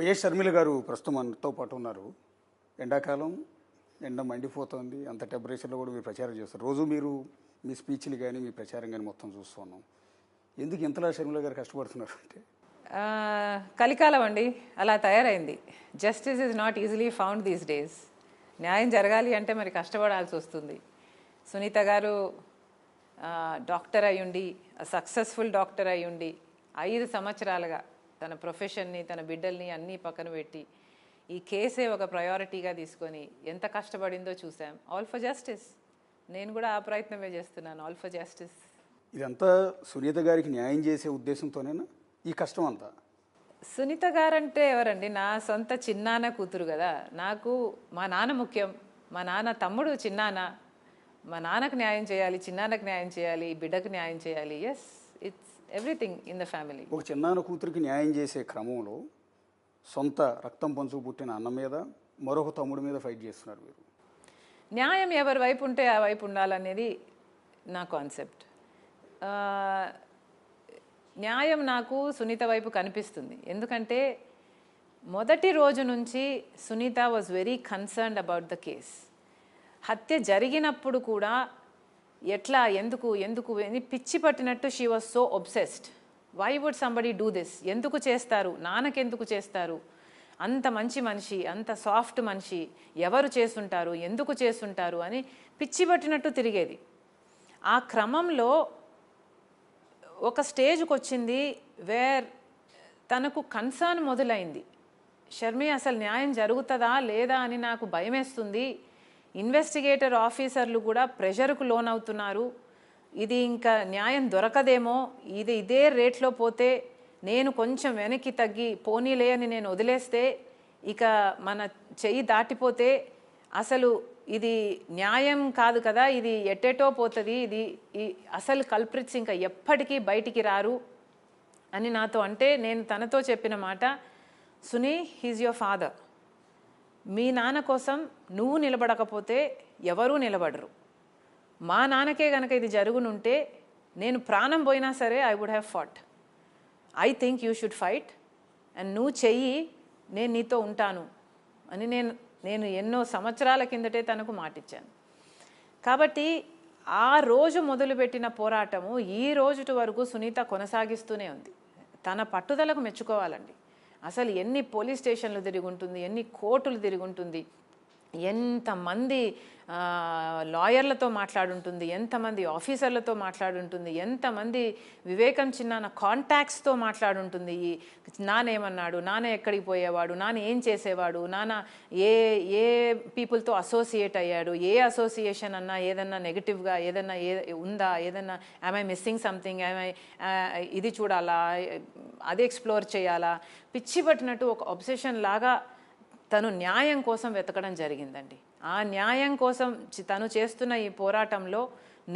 YS Sharmila గారు ప్రస్తుతం మనతో పాటు ఉన్నారు. ఎండాకాలం ఎండ మండిపోతుంది, అంత టెంపరేచర్లో కూడా మీరు ప్రచారం చేస్తారు. రోజు మీరు మీ స్పీచ్లు కానీ మీ ప్రచారం కానీ మొత్తం చూస్తున్నాం. ఎందుకు ఇంతలా షర్మిల గారు కష్టపడుతున్నారు అంటే? కలికాలం అండి, అలా తయారైంది. Justice is not easily found these days. న్యాయం జరగాలి అంటే మరి కష్టపడాల్సి వస్తుంది. సునీత గారు డాక్టర్ అయ్యుండి, సక్సెస్ఫుల్ డాక్టర్ అయ్యుండి 5 సంవత్సరాలుగా తన ప్రొఫెషన్ని, తన బిడ్డల్ని అన్నీ పక్కన పెట్టి ఈ కేసే ఒక ప్రయారిటీగా తీసుకొని ఎంత కష్టపడిందో చూసాం. All for justice. నేను కూడా ఆ ప్రయత్నమే చేస్తున్నాను, ఆల్ ఫర్ జస్టిస్. ఇదంతా సునీత గారికి న్యాయం చేసే ఉద్దేశంతోనేనా ఈ కష్టం అంతా? సునీత గారంటే ఎవరండి? నా సొంత చిన్నాన్న కూతురు కదా. నాకు మా నాన్న ముఖ్యం. మా నాన్న తమ్ముడు చిన్నాన్న. మా నాన్నకు న్యాయం చేయాలి, చిన్నాన్నకు న్యాయం చేయాలి, బిడ్డకు న్యాయం చేయాలి. Yes, it's everything in the family. ఒక చిన్నాన్న కూతురికి న్యాయం చేసే క్రమంలో సొంత రక్తం పంచు పుట్టిన అన్న మీద మరొక తమ్ముడి మీద ఫైట్ చేస్తున్నారు మీరు. న్యాయం ఎవరి వైపు ఉంటే ఆ వైపు ఉండాలనేది నా కాన్సెప్ట్. న్యాయం నాకు సునీత వైపు కనిపిస్తుంది. ఎందుకంటే మొదటి రోజు నుంచి Sunitha was very concerned about the case. హత్య జరిగినప్పుడు కూడా ఎట్లా, ఎందుకు పిచ్చి పట్టినట్టు she was so obsessed. Why would somebody do this? ఎందుకు చేస్తారు, నాన్నకెందుకు చేస్తారు? అంత మంచి మనిషి, అంత సాఫ్ట్ మనిషి, ఎవరు చేస్తుంటారు, ఎందుకు చేస్తుంటారు అని పిచ్చి పట్టినట్టు తిరిగేది. ఆ క్రమంలో ఒక స్టేజ్కి వచ్చింది వేర్ తనకు కన్సర్న్ మొదలైంది. షర్మి, అసలు న్యాయం జరుగుతుందా లేదా అని నాకు భయమేస్తుంది. ఇన్వెస్టిగేటర్ ఆఫీసర్లు కూడా ప్రెషర్కు లోనవుతున్నారు. ఇది ఇంకా న్యాయం దొరకదేమో, ఇదే రేట్లో పోతే నేను కొంచెం వెనక్కి తగ్గి పోనీలే అని నేను వదిలేస్తే ఇక మన చెయ్యి దాటిపోతే అసలు ఇది న్యాయం కాదు కదా, ఇది ఎట్టేటో పోతుంది, ఇది అసలు కల్ప్రిట్స్ ఇంకా ఎప్పటికీ బయటికి రారు అని నాతో అంటే, నేను తనతో చెప్పిన మాట, సునీ, హీజ్ యువర్ ఫాదర్. మీ నాన్న కోసం నువ్వు నిలబడకపోతే ఎవరూ నిలబడరు. మా నాన్నకే గనక ఇది జరుగునుంటే నేను ప్రాణం పోయినా సరే I would have fought. I think you should fight and నువ్వు చెయ్యి, నేను నీతో ఉంటాను అని నేను ఎన్నో సంవత్సరాల కిందటే తనకు మాటిచ్చాను. కాబట్టి ఆ రోజు మొదలుపెట్టిన పోరాటము ఈ రోజు వరకు సునీత కొనసాగిస్తూనే ఉంది. తన పట్టుదలకు మెచ్చుకోవాలండి. అసలు ఎన్ని పోలీస్ స్టేషన్లు తిరిగి ఉంటుంది, ఎన్ని కోర్టులు తిరిగి ఉంటుంది, ఎంతమంది లాయర్లతో మాట్లాడుంటుంది, ఎంతమంది ఆఫీసర్లతో మాట్లాడుంటుంది, ఎంతమంది వివేకం చిన్న కాంటాక్ట్స్తో మాట్లాడుంటుంది. నానేమన్నాడు, నాన్న ఎక్కడికి పోయేవాడు, నాన్న ఏం చేసేవాడు, నాన్న ఏ పీపుల్తో అసోసియేట్ అయ్యాడు, ఏ అసోసియేషన్ అన్నా ఏదన్నా నెగిటివ్గా ఏదన్నా ఉందా, ఏదన్నా ఐ మిస్సింగ్ సంథింగ్, ఇది చూడాలా, అది ఎక్స్ప్లోర్ చేయాలా, పిచ్చి పట్టినట్టు ఒక అబ్సెషన్ లాగా తను న్యాయం కోసం వెతకడం జరిగిందండి. ఆ న్యాయం కోసం తను చేస్తున్న ఈ పోరాటంలో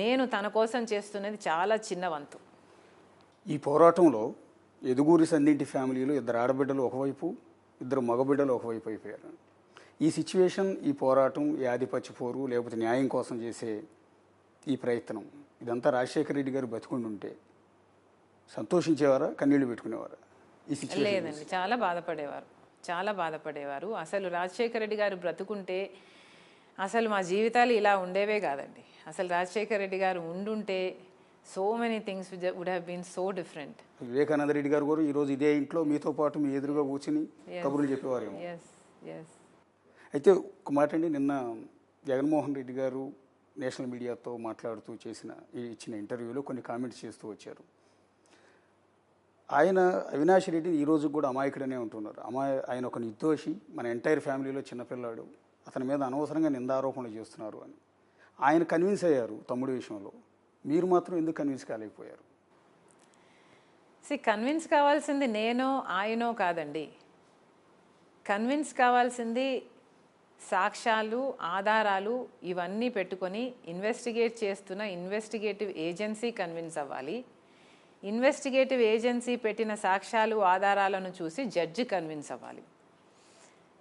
నేను తన కోసం చేస్తున్నది చాలా చిన్న వంతు. ఈ పోరాటంలో ఎదుగూరి సన్నింటి ఫ్యామిలీలో 2 ఆడబిడ్డలు ఒకవైపు, 2 మగబిడ్డలు ఒకవైపు అయిపోయారు. ఈ సిచ్యువేషన్, ఈ పోరాటం, ఈ ఆధిపత్య పోరు లేకపోతే న్యాయం కోసం చేసే ఈ ప్రయత్నం, ఇదంతా రాజశేఖర రెడ్డి గారు బతికుండుంటే సంతోషించేవారా, కన్నీళ్లు పెట్టుకునేవారా? ఈ సిచ్యువేషన్ లేదండి, చాలా బాధపడేవారు. అసలు రాజశేఖర రెడ్డి గారు బ్రతుకుంటే అసలు మా జీవితాలు ఇలా ఉండేవే కాదండి. అసలు రాజశేఖర రెడ్డి గారు ఉండుంటే so many things would have been so different. Vivekananda Reddy గారు కూడా ఈరోజు ఇదే ఇంట్లో మీతో పాటు మీ ఎదురుగా కూర్చుని కబుర్లు చెప్పేవారు. అయితే ఒక మాట అండి, నిన్న జగన్మోహన్ రెడ్డి గారు నేషనల్ మీడియాతో మాట్లాడుతూ ఇచ్చిన ఇంటర్వ్యూలో కొన్ని కామెంట్స్ చేస్తూ వచ్చారు. ఆయన అవినాష్ రెడ్డి ఈరోజు కూడా అమాయకుడనే ఉంటున్నారు. ఆయన ఒక నిర్దోషి, మన ఎంటైర్ ఫ్యామిలీలో చిన్నపిల్లాడు, అతని మీద అనవసరంగా నిందారోపణలు చేస్తున్నారు అని ఆయన కన్విన్స్ అయ్యారు తమ్ముడి విషయంలో. మీరు మాత్రం ఎందుకు కన్విన్స్ కాలేకపోయారు? కన్విన్స్ కావాల్సింది నేనో ఆయనో కాదండి. కన్విన్స్ కావాల్సింది సాక్ష్యాలు, ఆధారాలు ఇవన్నీ పెట్టుకొని ఇన్వెస్టిగేట్ చేస్తున్న ఇన్వెస్టిగేటివ్ ఏజెన్సీ కన్విన్స్ అవ్వాలి. ఇన్వెస్టిగేటివ్ ఏజెన్సీ పెట్టిన సాక్ష్యాలు, ఆధారాలను చూసి జడ్జి కన్విన్స్ అవ్వాలి.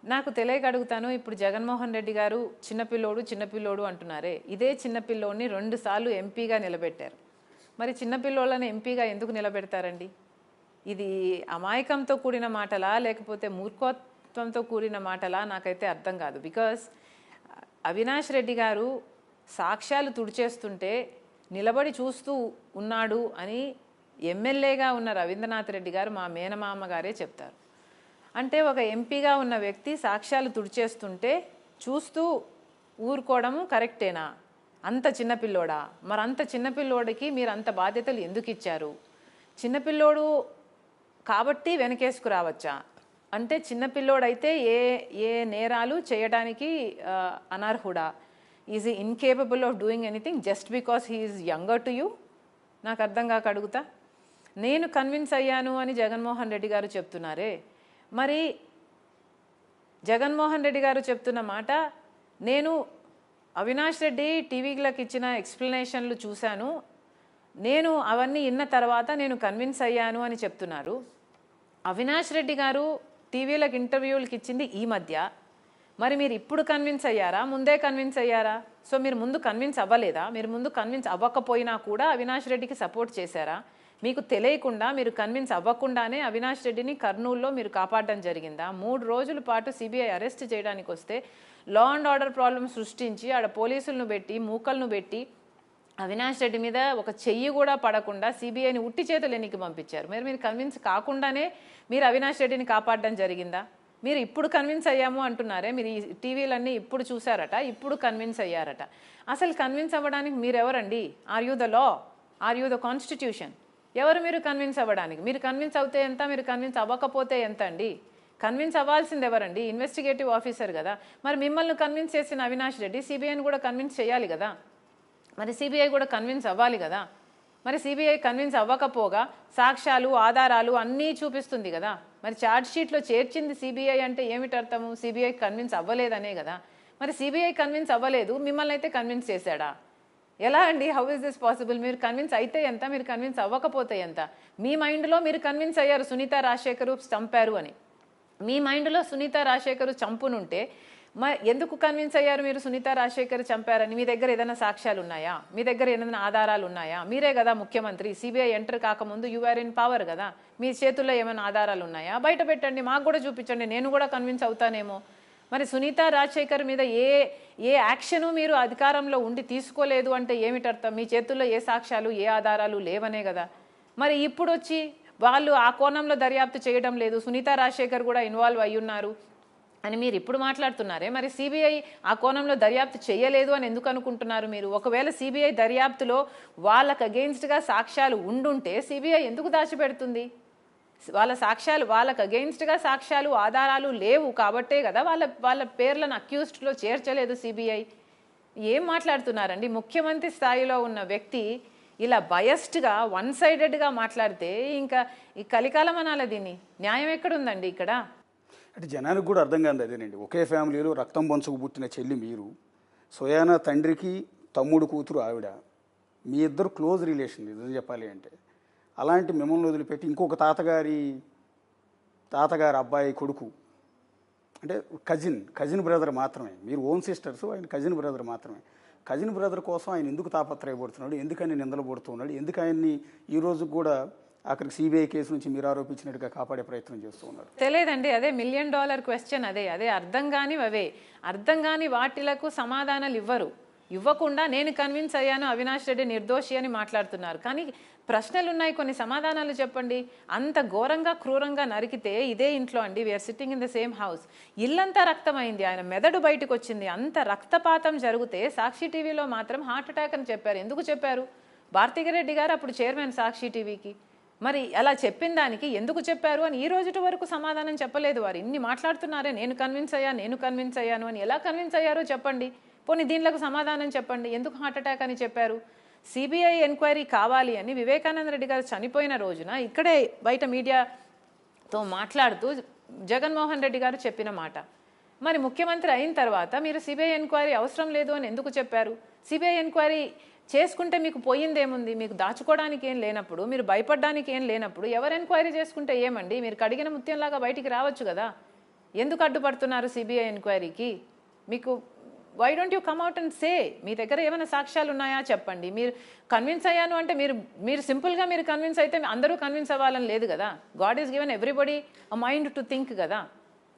నాకు తెలియక అడుగుతాను, ఇప్పుడు జగన్మోహన్ రెడ్డి గారు చిన్నపిల్లోడు అంటున్నారే, ఇదే చిన్నపిల్లోడిని 2 సార్లు ఎంపీగా నిలబెట్టారు. మరి చిన్నపిల్లోళ్ళని ఎంపీగా ఎందుకు నిలబెడతారండి? ఇది అమాయకంతో కూడిన మాటలా లేకపోతే మూర్ఖత్వంతో కూడిన మాటలా నాకైతే అర్థం కాదు. బికాస్ అవినాష్ రెడ్డి గారు సాక్ష్యాలు తుడిచేస్తుంటే నిలబడి చూస్తూ ఉన్నాడు అని ఎమ్మెల్యేగా ఉన్న రవీంద్రనాథ్ రెడ్డి గారు మా మేనమామ గారే చెప్తారు. అంటే ఒక ఎంపీగా ఉన్న వ్యక్తి సాక్ష్యాలు తుడిచేస్తుంటే చూస్తూ ఊరుకోవడము కరెక్టేనా? అంత చిన్నపిల్లోడా? మరి అంత చిన్నపిల్లోడికి మీరు అంత బాధ్యతలు ఎందుకు ఇచ్చారు? చిన్నపిల్లోడు కాబట్టి వెనకేసుకు రావచ్చా? అంటే చిన్నపిల్లోడైతే ఏ ఏ నేరాలు చేయడానికి అనర్హుడా? ఈజ్ ఈ incapable of doing anything just because he is younger to you? నాకు అర్థం కాక అడుగుతా. నేను కన్విన్స్ అయ్యాను అని జగన్మోహన్ రెడ్డి గారు చెప్తున్నారే, మరి జగన్మోహన్ రెడ్డి గారు చెప్తున్న మాట, నేను అవినాష్ రెడ్డి టీవీలకు ఇచ్చిన ఎక్స్ప్లెనేషన్లు చూశాను, నేను అవన్నీ విన్న తర్వాత నేను కన్విన్స్ అయ్యాను అని చెప్తున్నారు. అవినాష్ రెడ్డి గారు టీవీలకు ఇంటర్వ్యూలకు ఇచ్చింది ఈ మధ్య. మరి మీరు ఇప్పుడు కన్విన్స్ అయ్యారా, ముందే కన్విన్స్ అయ్యారా? సో మీరు ముందు కన్విన్స్ అవ్వలేదా? మీరు ముందు కన్విన్స్ అవ్వకపోయినా కూడా అవినాష్ రెడ్డికి సపోర్ట్ చేశారా? మీకు తెలియకుండా, మీరు కన్విన్స్ అవ్వకుండానే అవినాష్ రెడ్డిని కర్నూలులో మీరు కాపాడడం జరిగిందా? 3 రోజుల పాటు సిబిఐ అరెస్ట్ చేయడానికి వస్తే లా అండ్ ఆర్డర్ ప్రాబ్లం సృష్టించి ఆడ పోలీసులను పెట్టి మూకలను పెట్టి అవినాష్ రెడ్డి మీద ఒక చెయ్యి కూడా పడకుండా సిబిఐని ఉట్టి చేతులు ఎన్నికి పంపించారు. మీరు కన్విన్స్ కాకుండానే మీరు అవినాష్ రెడ్డిని కాపాడడం జరిగిందా? మీరు ఇప్పుడు కన్విన్స్ అయ్యాము అంటున్నారే, మీరు ఈ టీవీలన్నీ ఇప్పుడు చూసారట, ఇప్పుడు కన్విన్స్ అయ్యారట. అసలు కన్విన్స్ అవ్వడానికి మీరు ఎవరండి? Are you the law? Are you the constitution? ఎవరు మీరు కన్విన్స్ అవ్వడానికి? మీరు కన్విన్స్ అవుతే ఎంత, మీరు కన్విన్స్ అవ్వకపోతే ఎంత అండి? కన్విన్స్ అవ్వాల్సింది ఎవరండి? ఇన్వెస్టిగేటివ్ ఆఫీసర్ కదా. మరి మిమ్మల్ని కన్విన్స్ చేసిన అవినాష్ రెడ్డి సిబిఐని కూడా కన్విన్స్ చేయాలి కదా. మరి సిబిఐ కూడా కన్విన్స్ అవ్వాలి కదా. మరి సిబిఐ కన్విన్స్ అవ్వకపోగా సాక్ష్యాలు ఆధారాలు అన్నీ చూపిస్తుంది కదా. మరి ఛార్జ్ షీట్లో చేర్చింది సిబిఐ అంటే ఏమిటి అర్థము? సిబిఐ కన్విన్స్ అవ్వలేదనే కదా. మరి సిబిఐ కన్విన్స్ అవ్వలేదు, మిమ్మల్ని అయితే కన్విన్స్ చేశాడా? ఎలా అండి? How is this possible? మీరు కన్విన్స్ అయితే ఎంత, మీరు కన్విన్స్ అవ్వకపోతే ఎంత? మీ మైండ్లో మీరు కన్విన్స్ అయ్యారు సునీత రాజశేఖర్ చంపారు అని. మీ మైండ్లో సునీత రాజశేఖర్ చంపునుంటే ఎందుకు కన్విన్స్ అయ్యారు మీరు సునీత రాజశేఖర్ చంపారని? మీ దగ్గర ఏదైనా సాక్ష్యాలు ఉన్నాయా? మీ దగ్గర ఏదైనా ఆధారాలు ఉన్నాయా? మీరే కదా ముఖ్యమంత్రి. సిబిఐ ఎంటర్ కాకముందు యు ఆర్ ఇన్ పవర్ కదా. మీ చేతుల్లో ఏమైనా ఆధారాలు ఉన్నాయా? బయట పెట్టండి, మాకు కూడా చూపించండి, నేను కూడా కన్విన్స్ అవుతానేమో. మరి సునీత రాజశేఖర్ మీద ఏ యాక్షను మీరు అధికారంలో ఉండి తీసుకోలేదు అంటే ఏమిటి అర్థం? మీ చేతుల్లో ఏ సాక్ష్యాలు ఏ ఆధారాలు లేవనే కదా. మరి ఇప్పుడు వచ్చి వాళ్ళు ఆ కోణంలో దర్యాప్తు చేయడం లేదు, సునీత రాజశేఖర్ కూడా ఇన్వాల్వ్ అయ్యున్నారు అని మీరు ఇప్పుడు మాట్లాడుతున్నారే. మరి సిబిఐ ఆ కోణంలో దర్యాప్తు చేయలేదు అని ఎందుకు అనుకుంటున్నారు మీరు? ఒకవేళ సిబిఐ దర్యాప్తులో వాళ్ళకు అగెయిన్స్ట్గా సాక్ష్యాలు ఉండుంటే సిబిఐ ఎందుకు దాచిపెడుతుంది? వాళ్ళకు అగెయిన్స్ట్గా సాక్ష్యాలు ఆధారాలు లేవు కాబట్టే కదా వాళ్ళ పేర్లను అక్యూజ్డ్లో చేర్చలేదు సిబిఐ. ఏం మాట్లాడుతున్నారండి? ముఖ్యమంత్రి స్థాయిలో ఉన్న వ్యక్తి ఇలా బయస్డ్గా వన్ సైడెడ్గా మాట్లాడితే ఇంకా ఈ కలికాలం అనాలి. దీన్ని న్యాయం ఎక్కడుందండి ఇక్కడ? అంటే జనానికి కూడా అర్థం కాదు అదేనండి. ఒకే ఫ్యామిలీలో రక్తం పంచుకు పుట్టిన చెల్లి మీరు, స్వయాన తండ్రికి తమ్ముడు కూతురు ఆవిడ, మీ ఇద్దరు క్లోజ్ రిలేషన్ నిజం చెప్పాలి అంటే. అలాంటి మిమ్మల్ని వదిలిపెట్టి ఇంకొక తాతగారి అబ్బాయి కొడుకు, అంటే కజిన్ బ్రదర్ మాత్రమే, మీరు ఓన్ సిస్టర్స్, ఆయన కజిన్ బ్రదర్ మాత్రమే. కజిన్ బ్రదర్ కోసం ఆయన ఎందుకు తాపత్రయపడుతున్నాడు? ఎందుకు ఆయన నిందలు పడుతున్నాడు? ఎందుకు ఆయన్ని ఈరోజు కూడా అక్కడికి సిబిఐ కేసు నుంచి మీరు ఆరోపించినట్టుగా కాపాడే ప్రయత్నం చేస్తూ ఉన్నారు? తెలియదండి. అదే $1 million క్వశ్చన్. అదే అర్థం కాని వాటిలకు సమాధానాలు ఇవ్వకుండా నేను కన్విన్స్ అయ్యాను అవినాష్ రెడ్డి నిర్దోషి అని మాట్లాడుతున్నారు. కానీ ప్రశ్నలు ఉన్నాయి, కొన్ని సమాధానాలు చెప్పండి. అంత ఘోరంగా క్రూరంగా నరికితే ఇదే ఇంట్లో అండి, we're sitting in the same house, ఇల్లంతా రక్తమైంది, ఆయన మెదడు బయటకు వచ్చింది, అంత రక్తపాతం జరిగితే సాక్షి టీవీలో మాత్రం హార్ట్ అటాక్ అని చెప్పారు. ఎందుకు చెప్పారు? భారతిరెడ్డి గారు అప్పుడు చైర్మన్ సాక్షి టీవీకి. మరి అలా చెప్పిన దానికి ఎందుకు చెప్పారు అని ఈ రోజు వరకు సమాధానం చెప్పలేదు వారు. ఇన్ని మాట్లాడుతున్నారే నేను కన్విన్స్ అయ్యాను అని. ఎలా కన్విన్స్ అయ్యారో చెప్పండి. పోనీ దీనిలకు సమాధానం చెప్పండి. ఎందుకు హార్ట్ అటాక్ అని చెప్పారు? సిబిఐ ఎంక్వైరీ కావాలి అని వివేకానంద రెడ్డి గారు చనిపోయిన రోజున ఇక్కడే బయట మీడియాతో మాట్లాడుతూ జగన్మోహన్ రెడ్డి గారు చెప్పిన మాట. మరి ముఖ్యమంత్రి అయిన తర్వాత మీరు సిబిఐ ఎంక్వైరీ అవసరం లేదు అని ఎందుకు చెప్పారు? సిబిఐ ఎంక్వైరీ చేసుకుంటే మీకు పోయిందేముంది? మీకు దాచుకోవడానికి ఏం లేనప్పుడు, మీరు భయపడడానికి ఏం లేనప్పుడు ఎవరు ఎంక్వైరీ చేసుకుంటే ఏమండి? మీరు కడిగిన ముత్యంలాగా బయటికి రావచ్చు కదా. ఎందుకు అడ్డుపడుతున్నారు సిబిఐ ఎంక్వైరీకి? మీకు why don't you come out and say? మీ దగ్గర ఏమైనా సాక్ష్యాలు ఉన్నాయా చెప్పండి. మీరు కన్విన్స్ అయ్యాను అంటే మీరు సింపుల్గా మీరు కన్విన్స్ అయితే అందరూ కన్విన్స్ అవ్వాలని లేదు కదా. God is given everybody a mind to think కదా.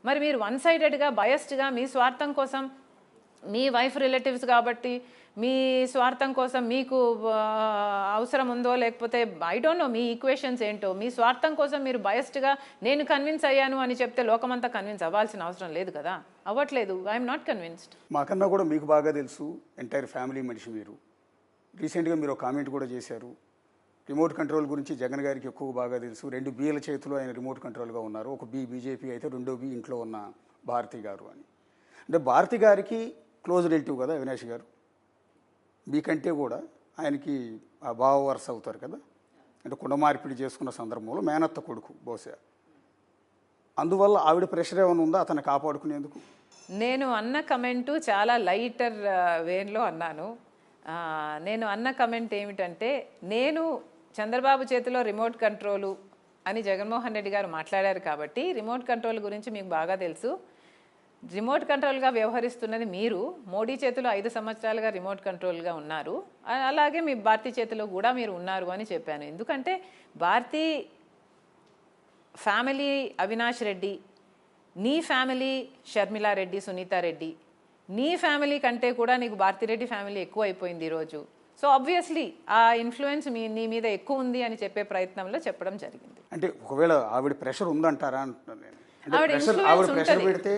మరి మీరు వన్ సైడెడ్గా బయస్డ్గా మీ స్వార్థం కోసం, మీ వైఫ్ రిలేటివ్స్ కాబట్టి మీ స్వార్థం కోసం మీకు అవసరం ఉందో లేకపోతే I don't know me equations ఏంటో, మీ స్వార్థం కోసం మీరు బయస్డ్గా నేను కన్విన్స్ అయ్యాను అని చెప్తే లోకమంతా కన్విన్స్ అవ్వాల్సిన అవసరం లేదు కదా. అవ్వట్లేదు. I'm not convinced. మాకన్నా కూడా మీకు బాగా తెలుసు, ఎంటైర్ ఫ్యామిలీ మనిషి మీరు. రీసెంట్గా మీరు ఒక కామెంట్ కూడా చేశారు, రిమోట్ కంట్రోల్ గురించి జగన్ గారికి ఎక్కువ బాగా తెలుసు, 2 బీల చేతిలో ఆయన రిమోట్ కంట్రోల్గా ఉన్నారు, ఒక బీ బీజేపీ అయితే 2వ బీ ఇంట్లో ఉన్న భారతి గారు అని. అంటే భారతి గారికి క్లోజ్ రిలేటివ్ కదా అవినాష్ గారు, మీకంటే కూడా ఆయనకి ఆ బావ వరుస అవుతారు కదా. అంటే కుండ మార్పిడి చేసుకున్న సందర్భంలో మేనత్త కొడుకు బహుశా. అందువల్ల ఆవిడ ప్రెషర్ ఏమైనా ఉందా అతన్ని కాపాడుకునేందుకు? నేను అన్న కమెంటు చాలా లైటర్ వేలో అన్నాను. నేను అన్న కమెంట్ ఏమిటంటే, నేను చంద్రబాబు చేతిలో రిమోట్ కంట్రోలు అని జగన్మోహన్ రెడ్డి గారు మాట్లాడారు కాబట్టి రిమోట్ కంట్రోల్ గురించి మీకు బాగా తెలుసు. రిమోట్ కంట్రోల్గా వ్యవహరిస్తున్నది మీరు. మోడీ చేతిలో 5 సంవత్సరాలుగా రిమోట్ కంట్రోల్గా ఉన్నారు, అలాగే మీ భారతీ చేతిలో కూడా మీరు ఉన్నారు అని చెప్పాను. ఎందుకంటే భారతీ ఫ్యామిలీ అవినాష్ రెడ్డి, నీ ఫ్యామిలీ షర్మిలారెడ్డి, సునీతారెడ్డి, నీ ఫ్యామిలీ కంటే కూడా నీకు భారతిరెడ్డి ఫ్యామిలీ ఎక్కువ అయిపోయింది ఈరోజు. సో ఆబ్వియస్లీ ఆ ఇన్ఫ్లుయెన్స్ నీ మీద ఎక్కువ ఉంది అని చెప్పే ప్రయత్నంలో చెప్పడం జరిగింది. అంటే ఒకవేళ ఆవిడ ప్రెషర్ ఉందంటారా అంటున్నాను నేను. ఆవిడ ప్రెషర్ పెడితే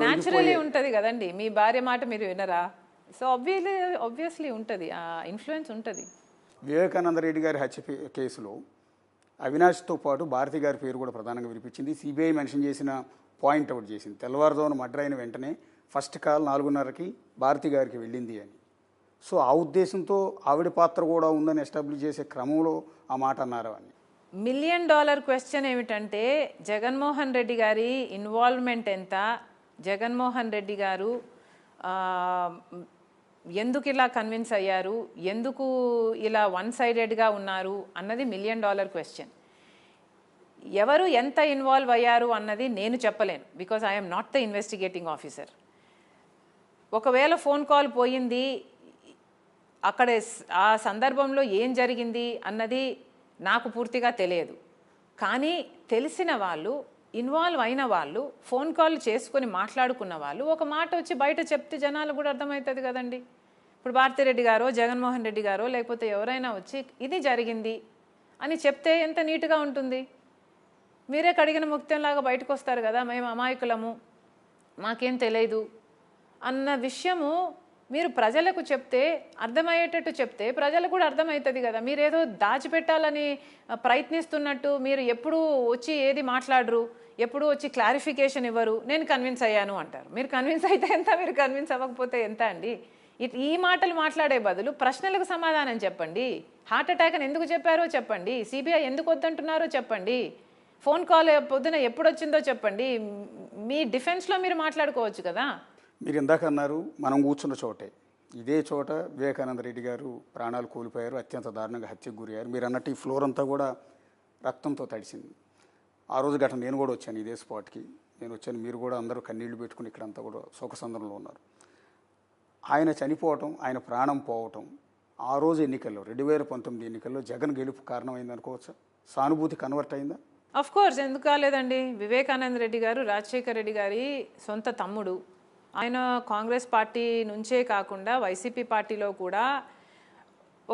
న్యాచురలీ ఉంటుంది కదండి. మీ భార్య మాట మీరు వినరా? సో ఆబ్వియస్లీ ఉంటుంది, ఆ ఇన్ఫ్లుయెన్స్ ఉంటుంది. వివేకానంద రెడ్డి గారి హత్య కేసులో అవినాష్తో పాటు భారతి గారి పేరు కూడా ప్రధానంగా వినిపించింది. సిబిఐ మెన్షన్ చేసిన పాయింట్ అవుట్ చేసింది, తెల్లవారుజామున మర్డర్ అయిన వెంటనే ఫస్ట్ కాల్ 4:30కి భారతి గారికి వెళ్ళింది అని. సో ఆ ఉద్దేశంతో ఆవిడ పాత్ర కూడా ఉందని ఎస్టాబ్లిష్ చేసే క్రమంలో ఆ మాట అన్నారు అని. $1 మిలియన్ క్వశ్చన్ ఏమిటంటే, జగన్మోహన్ రెడ్డి గారి ఇన్వాల్వ్మెంట్ ఎంత, జగన్మోహన్ రెడ్డి గారు ఎందుకు ఇలా కన్విన్స్ అయ్యారు, ఎందుకు ఇలా వన్ సైడెడ్గా ఉన్నారు అన్నది $1 మిలియన్ క్వశ్చన్. ఎవరు ఎంత ఇన్వాల్వ్ అయ్యారు అన్నది నేను చెప్పలేను, because I'm not the investigating officer. ఒకవేళ ఫోన్ కాల్ పోయింది, అక్కడ ఆ సందర్భంలో ఏం జరిగింది అన్నది నాకు పూర్తిగా తెలియదు. కానీ తెలిసిన వాళ్ళు, ఇన్వాల్వ్ అయిన వాళ్ళు, ఫోన్ కాల్ చేసుకొని మాట్లాడుకున్న వాళ్ళు ఒక మాట వచ్చి బయట చెప్తే జనాలు కూడా అర్థమవుతుంది కదండి. ఇప్పుడు భారతిరెడ్డి గారో జగన్మోహన్ రెడ్డి గారో లేకపోతే ఎవరైనా వచ్చి ఇది జరిగింది అని చెప్తే ఎంత నీట్గా ఉంటుంది. మీరే కడిగిన ముక్తంలాగా బయటకు వస్తారు కదా, మేము అమాయకులము, మాకేం తెలియదు అన్న విషయము మీరు ప్రజలకు చెప్తే, అర్థమయ్యేటట్టు చెప్తే ప్రజలకు కూడా అర్థమవుతుంది కదా. మీరేదో దాచిపెట్టాలని ప్రయత్నిస్తున్నట్టు మీరు ఎప్పుడు వచ్చి ఏది మాట్లాడరు, ఎప్పుడు వచ్చి క్లారిఫికేషన్ ఇవ్వరు. నేను కన్విన్స్ అయ్యాను అంటారు. మీరు కన్విన్స్ అయితే ఎంత, మీరు కన్విన్స్ అవ్వకపోతే ఎంత అండి? ఈ మాటలు మాట్లాడే బదులు ప్రశ్నలకు సమాధానం చెప్పండి. హార్ట్ అటాక్ అని ఎందుకు చెప్పారో చెప్పండి, సిబిఐ ఎందుకు వద్దంటున్నారో చెప్పండి, ఫోన్ కాల్ పొద్దున ఎప్పుడు వచ్చిందో చెప్పండి. మీ డిఫెన్స్లో మీరు మాట్లాడుకోవచ్చు కదా. మీరు ఇందాక అన్నారు మనం కూర్చున్న చోటే, ఇదే చోట వివేకానంద రెడ్డి గారు ప్రాణాలు కోల్పోయారు, అత్యంత దారుణంగా హత్యకు గురయ్యారు. మీరు అన్నట్టు ఈ ఫ్లోర్ అంతా కూడా రక్తంతో తడిసింది. ఆ రోజు ఘటన నేను కూడా వచ్చాను ఇదే స్పాట్కి. నేను వచ్చాను, మీరు కూడా అందరూ కన్నీళ్లు పెట్టుకుని ఇక్కడంతా కూడా శోకసంద్రంలో ఉన్నారు. ఆయన చనిపోవటం, ఆయన ప్రాణం పోవటం ఆ రోజు ఎన్నికల్లో 2019 ఎన్నికల్లో జగన్ గెలుపు కారణమైంది అనుకోవచ్చా? సానుభూతి కన్వర్ట్ అయిందా? అఫ్ కోర్స్, ఎందుకు కాలేదండి. వివేకానంద రెడ్డి గారు రాజశేఖర రెడ్డి గారి సొంత తమ్ముడు. ఆయన కాంగ్రెస్ పార్టీ నుంచే కాకుండా వైసీపీ పార్టీలో కూడా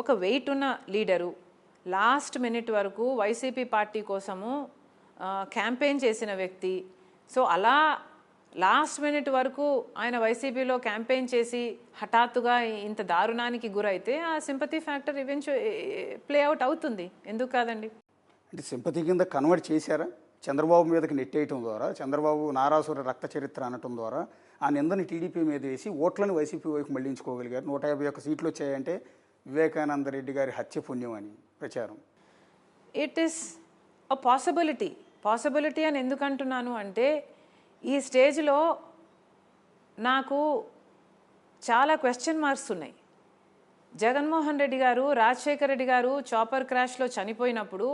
ఒక వెయిట్ ఉన్న లీడరు. లాస్ట్ మినిట్ వరకు వైసీపీ పార్టీ కోసము క్యాంపెయిన్ చేసిన వ్యక్తి. సో అలా లాస్ట్ మినిట్ వరకు ఆయన వైసీపీలో క్యాంపెయిన్ చేసి హఠాత్తుగా ఇంత దారుణానికి గురైతే ఆ సింపతి ఫ్యాక్టర్ ప్లే అవుట్ అవుతుంది, ఎందుకు కాదండి. అంటే సింపతి కింద కన్వర్ట్ చేశారా? చంద్రబాబు మీదకి నెట్టేయటం ద్వారా, చంద్రబాబు నారాసుర రక్త చరిత్ర అనటం ద్వారా ఆ నిందని టీడీపీ మీద వేసి ఓట్లను వైసీపీ వైపు మళ్లించుకోగలిగారు. 151 సీట్లు వచ్చాయంటే వివేకానంద రెడ్డి గారి హత్య పుణ్యం అని ప్రచారం. ఇట్ ఈస్ అ పాసిబిలిటీ అని ఎందుకు అంటున్నాను అంటే, ఈ స్టేజ్లో నాకు చాలా క్వశ్చన్ మార్క్స్ ఉన్నాయి. జగన్మోహన్ రెడ్డి గారు, రాజశేఖర రెడ్డి గారు చాపర్ క్రాష్లో చనిపోయినప్పుడు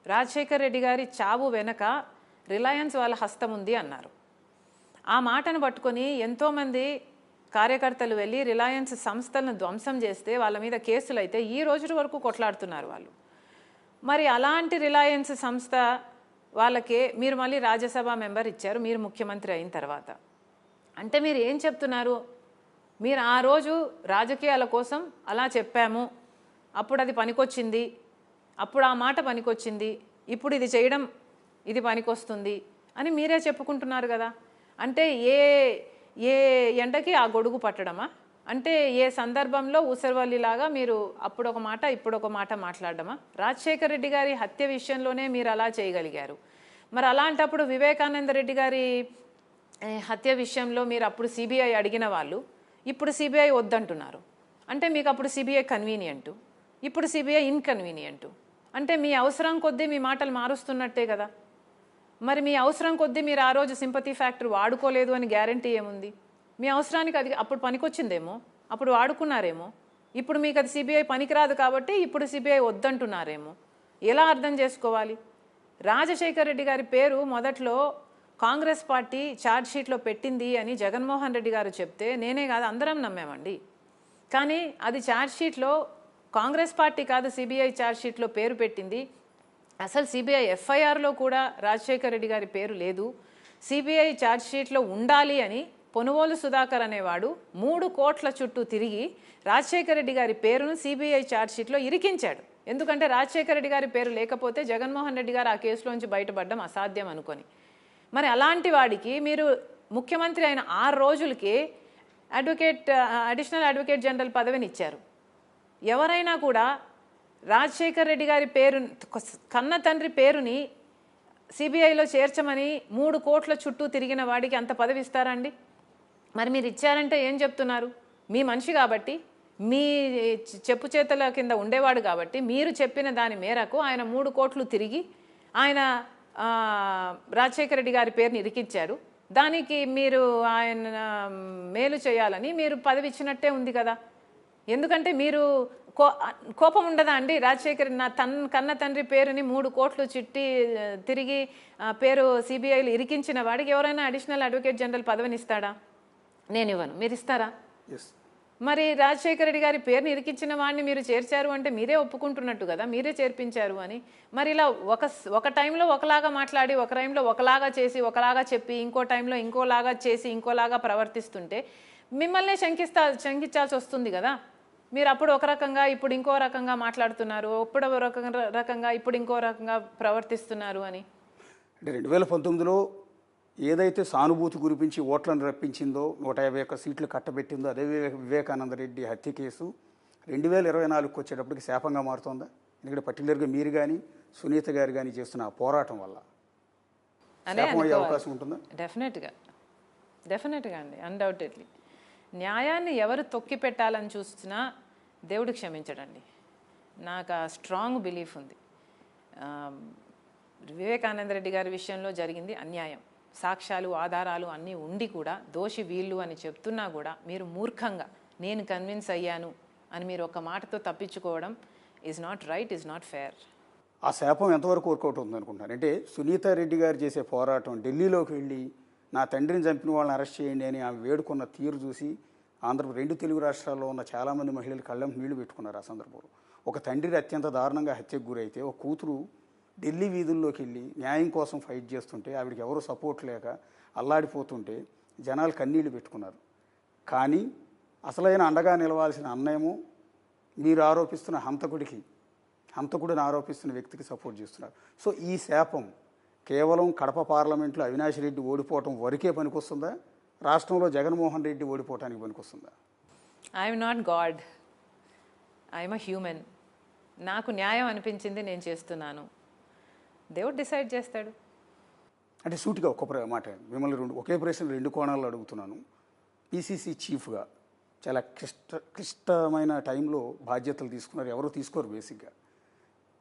రాజశేఖర రెడ్డి గారి చావు వెనక రిలయన్స్ వాళ్ళ హస్తం ఉంది అన్నారు. ఆ మాటను పట్టుకొని ఎంతోమంది కార్యకర్తలు వెళ్ళి రిలయన్స్ సంస్థలను ధ్వంసం చేస్తే వాళ్ళ మీద కేసులు అయితే ఈ రోజు వరకు కొట్లాడుతున్నారు వాళ్ళు. మరి అలాంటి రిలయన్స్ సంస్థ వాళ్ళకే మీరు మళ్ళీ రాజ్యసభ మెంబర్ ఇచ్చారు మీరు ముఖ్యమంత్రి అయిన తర్వాత. అంటే మీరు ఏం చెప్తున్నారు? మీరు ఆ రోజు రాజకీయాల కోసం అలా చెప్పాము, అప్పుడు అది పనికొచ్చింది, అప్పుడు ఆ మాట పనికొచ్చింది, ఇప్పుడు ఇది చేయడం ఇది పనికొస్తుంది అని మీరే చెప్పుకుంటున్నారు కదా. అంటే ఏ ఏ ఎండకి ఆ గొడుగు పట్టడమా? అంటే ఏ సందర్భంలో ఊసరవల్లిలాగా మీరు అప్పుడు ఒక మాట ఇప్పుడు ఒక మాట మాట్లాడడమా? రాజశేఖర రెడ్డి గారి హత్య విషయంలోనే మీరు అలా చేయగలిగారు. మరి అలాంటప్పుడు వివేకానంద రెడ్డి గారి హత్య విషయంలో మీరు అప్పుడు సిబిఐ అడిగిన వాళ్ళు ఇప్పుడు సిబిఐ వద్దంటున్నారు. అంటే మీకు అప్పుడు సిబిఐ కన్వీనియంటు, ఇప్పుడు సిబిఐ ఇన్కన్వీనియంటు. అంటే మీ అవసరం కొద్దీ మీ మాటలు మారుస్తున్నట్టే కదా. మరి మీ అవసరం కొద్దీ మీరు ఆ రోజు సింపతి ఫ్యాక్టర్ వాడుకోలేదు అని గ్యారంటీ ఏముంది? మీ అవసరానికి అది అప్పుడు పనికొచ్చిందేమో, అప్పుడు వాడుకున్నారేమో. ఇప్పుడు మీకు అది సిబిఐ పనికిరాదు కాబట్టి ఇప్పుడు సిబిఐ వద్దంటున్నారేమో. ఎలా అర్థం చేసుకోవాలి? రాజశేఖర రెడ్డి గారి పేరు మొదట్లో కాంగ్రెస్ పార్టీ ఛార్జ్షీట్లో పెట్టింది అని జగన్మోహన్ రెడ్డి గారు చెప్తే నేనే కాదు అందరం నమ్మామండి. కానీ అది ఛార్జ్షీట్లో కాంగ్రెస్ పార్టీ కాదు సిబిఐ ఛార్జ్షీట్లో పేరు పెట్టింది. అసలు సిబిఐ ఎఫ్ఐఆర్లో కూడా రాజశేఖర రెడ్డి గారి పేరు లేదు. సిబిఐ ఛార్జ్షీట్లో ఉండాలి అని పొనుగోలు సుధాకర్ అనేవాడు 3 కోట్ల చుట్టూ తిరిగి రాజశేఖర రెడ్డి గారి పేరును సిబిఐ ఛార్జ్షీట్లో ఇరికించాడు. ఎందుకంటే రాజశేఖర రెడ్డి గారి పేరు లేకపోతే జగన్మోహన్ రెడ్డి గారు ఆ కేసులోంచి బయటపడడం అసాధ్యం అనుకొని. మరి అలాంటి వాడికి మీరు ముఖ్యమంత్రి అయిన 6 రోజులకే అడిషనల్ అడ్వకేట్ జనరల్ పదవిని ఇచ్చారు. ఎవరైనా కూడా రాజశేఖర రెడ్డి గారి పేరు కన్న తండ్రి పేరుని సిబిఐలో చేర్చమని 3 కోట్ల చుట్టూ తిరిగిన వాడికి అంత పదవి ఇస్తారండి? మరి మీరు ఇచ్చారంటే ఏం చెప్తున్నారు? మీ మనిషి కాబట్టి, మీ చెప్పు చేతల కింద ఉండేవాడు కాబట్టి మీరు చెప్పిన దాని మేరకు ఆయన 3 కోట్లు తిరిగి ఆయన రాజశేఖర రెడ్డి గారి పేరుని ఇరికించాడు. దానికి మీరు ఆయన మేలు చేయాలని మీరు పదవి ఇచ్చినట్టే ఉంది కదా. ఎందుకంటే మీరు కోపం ఉండదా అండి? రాజశేఖర్ కన్న తండ్రి పేరుని 3 కోట్లు చిట్టి తిరిగి పేరు సిబిఐలో ఇరికించిన వాడికి ఎవరైనా అడిషనల్ అడ్వకేట్ జనరల్ పదవిని ఇస్తాడా? నేను ఇవ్వను, మీరు ఇస్తారా? మరి రాజశేఖర రెడ్డి గారి పేరుని ఇరికించిన వాడిని మీరు చేర్చారు అంటే మీరే ఒప్పుకుంటున్నట్టు కదా, మీరే చేర్పించారు అని. మరి ఇలా ఒక టైంలో ఒకలాగా మాట్లాడి, ఒక టైంలో ఒకలాగా చేసి, ఒకలాగా చెప్పి, ఇంకో టైంలో ఇంకోలాగా చేసి, ఇంకోలాగా ప్రవర్తిస్తుంటే మిమ్మల్నే శంకించాల్సి వస్తుంది కదా. మీరు అప్పుడు ఒక రకంగా ఇప్పుడు ఇంకో రకంగా మాట్లాడుతున్నారు, అప్పుడు ఒక రకంగా ఇప్పుడు ఇంకో రకంగా ప్రవర్తిస్తున్నారు అని. అంటే 2019లో ఏదైతే సానుభూతి గురించి ఓట్లను రప్పించిందో, 151 సీట్లు కట్టబెట్టిందో అదే వివేకానంద రెడ్డి హత్య కేసు 2024కి వచ్చేటప్పటికి శాపంగా మారుతోందా? ఎందుకంటే పర్టికులర్గా మీరు కానీ సునీత గారు కానీ చేస్తున్న పోరాటం వల్ల శాపం అయ్యే అవకాశం ఉంటుందా? డెఫినెట్గా అండి, అన్డౌటెడ్లీ. న్యాయాన్ని ఎవరు తొక్కి పెట్టాలని చూస్తున్నా దేవుడు క్షమించడండి. నాకు ఆ స్ట్రాంగ్ బిలీఫ్ ఉంది. వివేకానంద రెడ్డి గారి విషయంలో జరిగింది అన్యాయం. సాక్ష్యాలు ఆధారాలు అన్నీ ఉండి కూడా దోషి వీళ్ళు అని చెప్తున్నా కూడా మీరు మూర్ఖంగా నేను కన్విన్స్ అయ్యాను అని మీరు ఒక మాటతో తప్పించుకోవడం is not right, is not fair. ఆ శాపం ఎంతవరకు వర్కౌట్ అవుతుంది అనుకుంటున్నారు? అంటే సునీత రెడ్డి గారు చేసే పోరాటం, ఢిల్లీలోకి వెళ్ళి నా తండ్రిని చంపిన వాళ్ళని అరెస్ట్ చేయండి అని ఆమె వేడుకున్న తీరు చూసి 2 తెలుగు రాష్ట్రాల్లో ఉన్న చాలామంది మహిళలు కళ్ళం నీళ్లు పెట్టుకున్నారు. ఆ సందర్భంలో ఒక తండ్రి అత్యంత దారుణంగా హత్యకు గురైతే ఒక కూతురు ఢిల్లీ వీధుల్లోకి వెళ్ళి న్యాయం కోసం ఫైట్ చేస్తుంటే ఆవిడకి ఎవరు సపోర్ట్ లేక అల్లాడిపోతుంటే జనాలు కన్నీళ్లు పెట్టుకున్నారు. కానీ అసలైన అండగా నిలవాల్సిన అన్నేమో మీరు ఆరోపిస్తున్న హంతకుడిని ఆరోపిస్తున్న వ్యక్తికి సపోర్ట్ చేస్తున్నారు. సో ఈ శాపం కేవలం కడప పార్లమెంట్లో అవినాష్ రెడ్డి ఓడిపోవటం వరకే పనికొస్తుందా? రాష్ట్రంలో జగన్మోహన్ రెడ్డి ఓడిపోవటానికి పనికొస్తుందా? I'm not God, I'm a human. నాకు న్యాయం అనిపించింది నేను చేస్తున్నాను, దేవుడు డిసైడ్ చేస్తాడు. అంటే సూటిగా ఒక్క మాట మిమ్మల్ని ఒకే ప్రశ్న 2 కోణాల్లో అడుగుతున్నాను. పిసిసి చీఫ్గా చాలా క్లిష్టమైన టైంలో బాధ్యతలు తీసుకున్నారు, ఎవరు తీసుకోరు బేసిక్గా.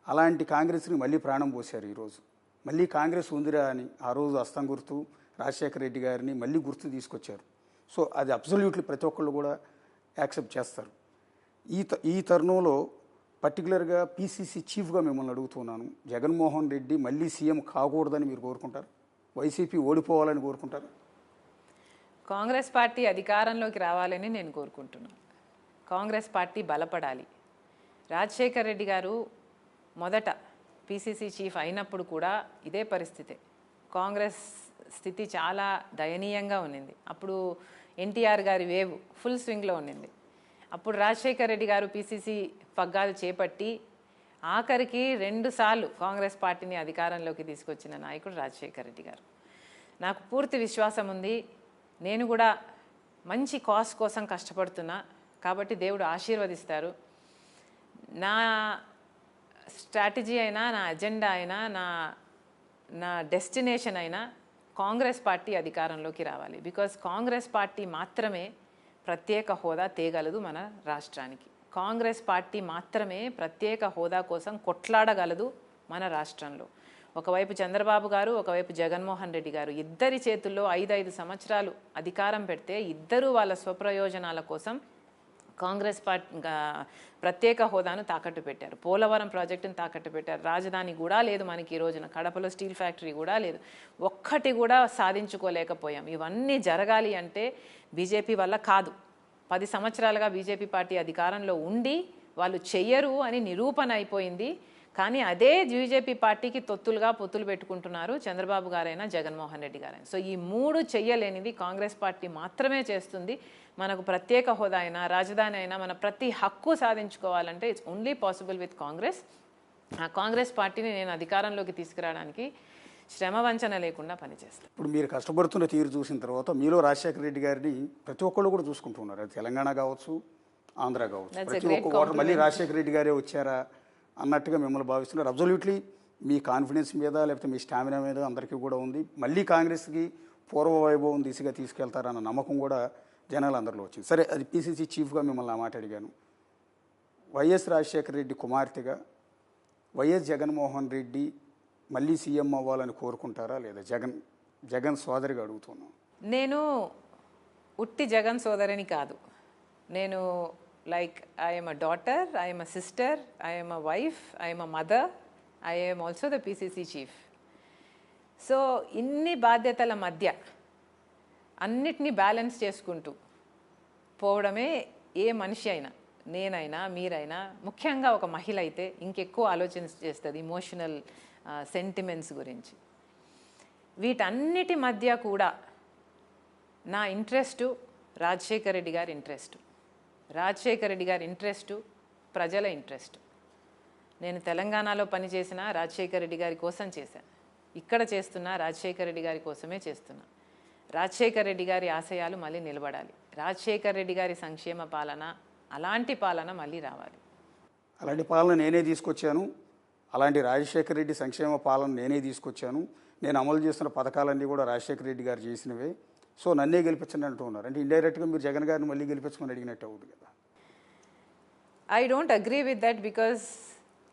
అలాంటి కాంగ్రెస్ని మళ్ళీ ప్రాణం పోశారు. ఈరోజు మళ్ళీ కాంగ్రెస్ ఉందిరా అని ఆ రోజు అస్తం గుర్తు రాజశేఖర రెడ్డి గారిని మళ్ళీ గుర్తు తీసుకొచ్చారు. సో అది అబ్సల్యూట్లీ ప్రతి ఒక్కళ్ళు కూడా యాక్సెప్ట్ చేస్తారు. ఈ తరుణంలో పర్టికులర్గా పిసిసి చీఫ్గా మిమ్మల్ని అడుగుతున్నాను, జగన్మోహన్ రెడ్డి మళ్ళీ సీఎం కాకూడదని మీరు కోరుకుంటారు? వైసీపీ ఓడిపోవాలని కోరుకుంటారు? కాంగ్రెస్ పార్టీ అధికారంలోకి రావాలని నేను కోరుకుంటున్నాను. కాంగ్రెస్ పార్టీ బలపడాలి. రాజశేఖర్ రెడ్డి గారు మొదట పిసిసి చీఫ్ అయినప్పుడు కూడా ఇదే పరిస్థితే. కాంగ్రెస్ స్థితి చాలా దయనీయంగా ఉన్నింది. అప్పుడు ఎన్టీఆర్ గారి వేవ్ ఫుల్ స్వింగ్లో ఉన్నింది. అప్పుడు రాజశేఖర్ రెడ్డి గారు పిసిసి పగ్గాలు చేపట్టి ఆఖరికి 2 సార్లు కాంగ్రెస్ పార్టీని అధికారంలోకి తీసుకొచ్చిన నాయకుడు రాజశేఖర్ రెడ్డి గారు. నాకు పూర్తి విశ్వాసం ఉంది. నేను కూడా మంచి కాజ్ కోసం కష్టపడుతున్నా కాబట్టి దేవుడు ఆశీర్వదిస్తారు. నా స్ట్రాటజీ అయినా, నా అజెండా అయినా, నా డెస్టినేషన్ అయినా కాంగ్రెస్ పార్టీ అధికారంలోకి రావాలి. బికాజ్ కాంగ్రెస్ పార్టీ మాత్రమే ప్రత్యేక హోదా తేగలదు మన రాష్ట్రానికి. కాంగ్రెస్ పార్టీ మాత్రమే ప్రత్యేక హోదా కోసం కొట్లాడగలదు మన రాష్ట్రంలో. ఒకవైపు చంద్రబాబు గారు, ఒకవైపు జగన్మోహన్ రెడ్డి గారు, ఇద్దరి చేతుల్లో 5 సంవత్సరాలు అధికారం పెడితే ఇద్దరూ వాళ్ళ స్వప్రయోజనాల కోసం కాంగ్రెస్ పార్టీ ప్రత్యేక హోదాను తాకట్టు పెట్టారు. పోలవరం ప్రాజెక్టును తాకట్టు పెట్టారు. రాజధాని కూడా లేదు మనకి ఈ రోజున. కడపలో స్టీల్ ఫ్యాక్టరీ కూడా లేదు. ఒక్కటి కూడా సాధించుకోలేకపోయాం. ఇవన్నీ జరగాలి అంటే బీజేపీ వల్ల కాదు. 10 సంవత్సరాలుగా బీజేపీ పార్టీ అధికారంలో ఉండి వాళ్ళు చెయ్యరు అని నిరూపణ అయిపోయింది. కానీ అదే బీజేపీ పార్టీకి పొత్తులు పెట్టుకుంటున్నారు చంద్రబాబు గారైనా, జగన్మోహన్ రెడ్డి గారైనా. సో ఈ 3 చెయ్యలేనిది కాంగ్రెస్ పార్టీ మాత్రమే చేస్తుంది. మనకు ప్రత్యేక హోదా అయినా, రాజధాని అయినా, మన ప్రతి హక్కు సాధించుకోవాలంటే it's only possible with Congress. ఆ కాంగ్రెస్ పార్టీని నేను అధికారంలోకి తీసుకురావడానికి శ్రమ వంచన లేకుండా పనిచేస్తాను. ఇప్పుడు మీరు కష్టపడుతున్న తీరు చూసిన తర్వాత మీలో రాజశేఖర రెడ్డి గారిని ప్రతి ఒక్కళ్ళు కూడా చూసుకుంటున్నారు. అది తెలంగాణ కావచ్చు, ఆంధ్ర కావచ్చు, ప్రతి ఒక్క ఓటర్ మళ్ళీ రాజశేఖర రెడ్డి గారే వచ్చారా అన్నట్టుగా మిమ్మల్ని భావిస్తున్నారు. అబ్జల్యూట్లీ మీ కాన్ఫిడెన్స్ మీద లేకపోతే మీ స్టామినా మీద అందరికీ కూడా ఉంది. మళ్ళీ కాంగ్రెస్కి పూర్వ వైభవం దిశగా తీసుకెళ్తారన్న నమ్మకం కూడా జనాలు అందరిలో వచ్చింది. సరే, అది పిసిసి చీఫ్గా మిమ్మల్ని ఆ మాట అడిగాను. వైఎస్ రాజశేఖర రెడ్డి కుమార్తెగా వైఎస్ జగన్మోహన్ రెడ్డి మళ్ళీ సీఎం అవ్వాలని కోరుకుంటారా లేదా? జగన్ సోదరిగా అడుగుతున్నాను. నేను ఉట్టి జగన్ సోదరిని కాదు. నేను like I'm a daughter, I'm a sister, I'm a wife, I'm a mother, I'm also the PCC chief. So ఇన్ని బాధ్యతల మధ్య అన్నిటినీ బ్యాలెన్స్ చేసుకుంటూ పోవడమే ఏ మనిషి అయినా, నేనైనా, మీరైనా, ముఖ్యంగా ఒక మహిళ అయితే ఇంకెక్కువ ఆలోచన చేస్తుంది ఇమోషనల్ సెంటిమెంట్స్ గురించి. వీటన్నిటి మధ్య కూడా నా ఇంట్రెస్టు రాజశేఖర రెడ్డి గారి ఇంట్రెస్టు. రాజశేఖర రెడ్డి గారి ఇంట్రెస్టు ప్రజల ఇంట్రెస్ట్. నేను తెలంగాణలో పనిచేసిన రాజశేఖర రెడ్డి గారి కోసం చేశాను. ఇక్కడ చేస్తున్నా రాజశేఖర రెడ్డి గారి కోసమే చేస్తున్నా. రాజశేఖర రెడ్డి గారి ఆశయాలు మళ్ళీ నిలబడాలి. రాజశేఖర రెడ్డి గారి సంక్షేమ పాలన, అలాంటి పాలన మళ్ళీ రావాలి. అలాంటి పాలన నేనే తీసుకొచ్చాను, అలాంటి రాజశేఖర రెడ్డి సంక్షేమ పాలన నేనే తీసుకొచ్చాను, నేను అమలు చేస్తున్న పథకాలన్నీ కూడా రాజశేఖర రెడ్డి గారు చేసినవే, సో నన్నే గెలిపించండి అంటూ ఉన్నారు. అంటే ఇండైరెక్ట్గా మీరు జగన్ గారిని మళ్ళీ గెలిపించమని అడిగినట్టు అవుతుంది కదా. I don't agree with that because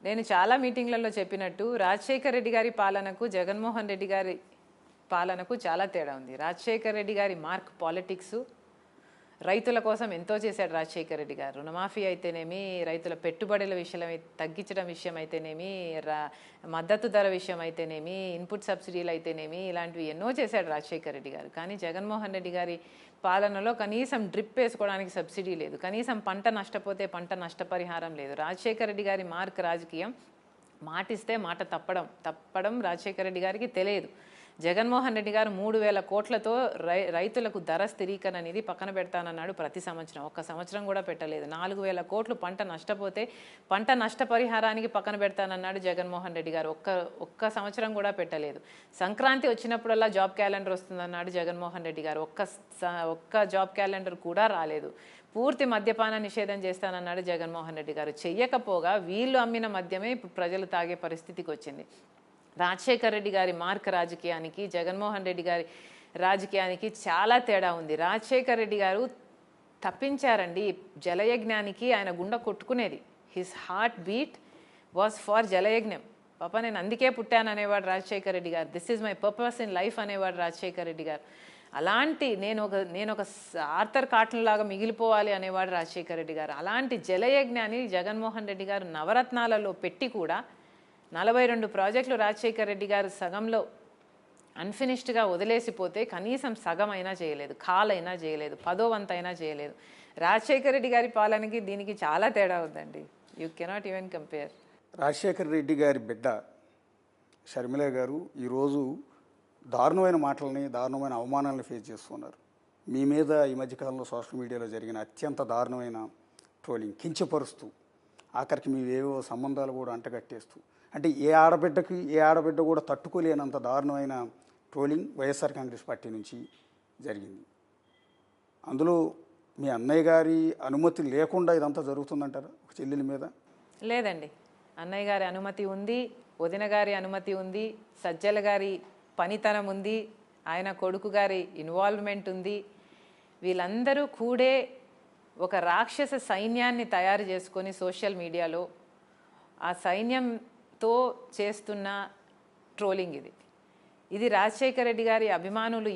నేను చాలా మీటింగ్లలో చెప్పినట్టు రాజశేఖర రెడ్డి గారి పాలనకు, జగన్మోహన్ రెడ్డి గారి పాలనకు చాలా తేడా ఉంది. రాజశేఖర రెడ్డి గారి మార్క్ పాలిటిక్స్, రైతుల కోసం ఎంతో చేశాడు రాజశేఖర రెడ్డి గారు. రుణమాఫీ అయితేనేమి, రైతుల పెట్టుబడుల విషయం తగ్గించడం విషయం అయితేనేమి, మద్దతు ధర విషయం అయితేనేమి, ఇన్పుట్ సబ్సిడీలు అయితేనేమి, ఇలాంటివి ఎన్నో చేశాడు రాజశేఖర రెడ్డి గారు. కానీ జగన్మోహన్ రెడ్డి గారి పాలనలో కనీసం డ్రిప్ వేసుకోవడానికి సబ్సిడీ లేదు, కనీసం పంట నష్టపోతే పంట నష్టపరిహారం లేదు. రాజశేఖర రెడ్డి గారి మార్క్ రాజకీయం, మాటిస్తే మాట తప్పడం రాజశేఖర రెడ్డి గారికి తెలియదు. జగన్మోహన్ రెడ్డి గారు 3,000 కోట్లతో రైతులకు ధర స్థిరీకరణ అనేది పక్కన పెడతానన్నాడు ప్రతి సంవత్సరం. ఒక్క సంవత్సరం కూడా పెట్టలేదు. 4,000 కోట్లు పంట నష్టపోతే పంట నష్టపరిహారానికి పక్కన పెడతానన్నాడు జగన్మోహన్ రెడ్డి గారు. ఒక్క సంవత్సరం కూడా పెట్టలేదు. సంక్రాంతి వచ్చినప్పుడల్లా జాబ్ క్యాలెండర్ వస్తుందన్నాడు జగన్మోహన్ రెడ్డి గారు. ఒక్క జాబ్ క్యాలెండర్ కూడా రాలేదు. పూర్తి మద్యపాన నిషేధం చేస్తానన్నాడు జగన్మోహన్ రెడ్డి గారు. చెయ్యకపోగా వీళ్ళు అమ్మిన మద్యమే ఇప్పుడు ప్రజలు తాగే పరిస్థితికి వచ్చింది. రాజశేఖర రెడ్డి గారి మార్క్ రాజకీయానికి, జగన్మోహన్ రెడ్డి గారి రాజకీయానికి చాలా తేడా ఉంది. రాజశేఖర రెడ్డి గారు తప్పించారండి జలయజ్ఞానికి. ఆయన గుండె కొట్టుకునేది. His heart beat was for Jalayagnam. పాప నేను అందుకే పుట్టాను అనేవాడు రాజశేఖర రెడ్డి గారు. This is my purpose in life అనేవాడు రాజశేఖర రెడ్డి గారు. అలాంటి నేను ఒక ఆర్థర్ కాటన్ లాగా మిగిలిపోవాలి అనేవాడు రాజశేఖర రెడ్డి గారు. అలాంటి జలయజ్ఞాన్ని జగన్మోహన్ రెడ్డి గారు నవరత్నాలలో పెట్టి కూడా 42 ప్రాజెక్టులు రాజశేఖర రెడ్డి గారు సగంలో అన్ఫినిష్డ్గా వదిలేసిపోతే కనీసం సగం అయినా చేయలేదు, కాలైనా చేయలేదు, 10వ వంతైనా చేయలేదు. రాజశేఖర రెడ్డి గారి పాలనకి దీనికి చాలా తేడా ఉందండి. You cannot even compare. Rajasekhara Reddy గారి బిడ్డ షర్మిల గారు ఈరోజు దారుణమైన మాటలని, దారుణమైన అవమానాలను ఫేస్ చేస్తున్నారు. మీ మీద ఈ మధ్యకాలంలో సోషల్ మీడియాలో జరిగిన అత్యంత దారుణమైన ట్రోలింగ్, కించపరుస్తూ, ఆఖరికి మీవేవో సంబంధాలు కూడా అంటగట్టేస్తూ, అంటే ఏ ఆడబిడ్డ కూడా తట్టుకోలేనంత దారుణమైన ట్రోలింగ్ వైఎస్ఆర్ కాంగ్రెస్ పార్టీ నుంచి జరిగింది. అందులో మీ అన్నయ్య గారి అనుమతి లేకుండా ఇదంతా జరుగుతుందంటారా ఒక చెల్లెల మీద? లేదండి, అన్నయ్య గారి అనుమతి ఉంది, వదిన గారి అనుమతి ఉంది, సజ్జల గారి పనితనం ఉంది, ఆయన కొడుకు గారి ఇన్వాల్వ్మెంట్ ఉంది. వీళ్ళందరూ కూడే ఒక రాక్షస సైన్యాన్ని తయారు చేసుకొని సోషల్ మీడియాలో ఆ సైన్యంతో చేస్తున్న ట్రోలింగ్ ఇది రాజశేఖర రెడ్డి గారి అభిమానులు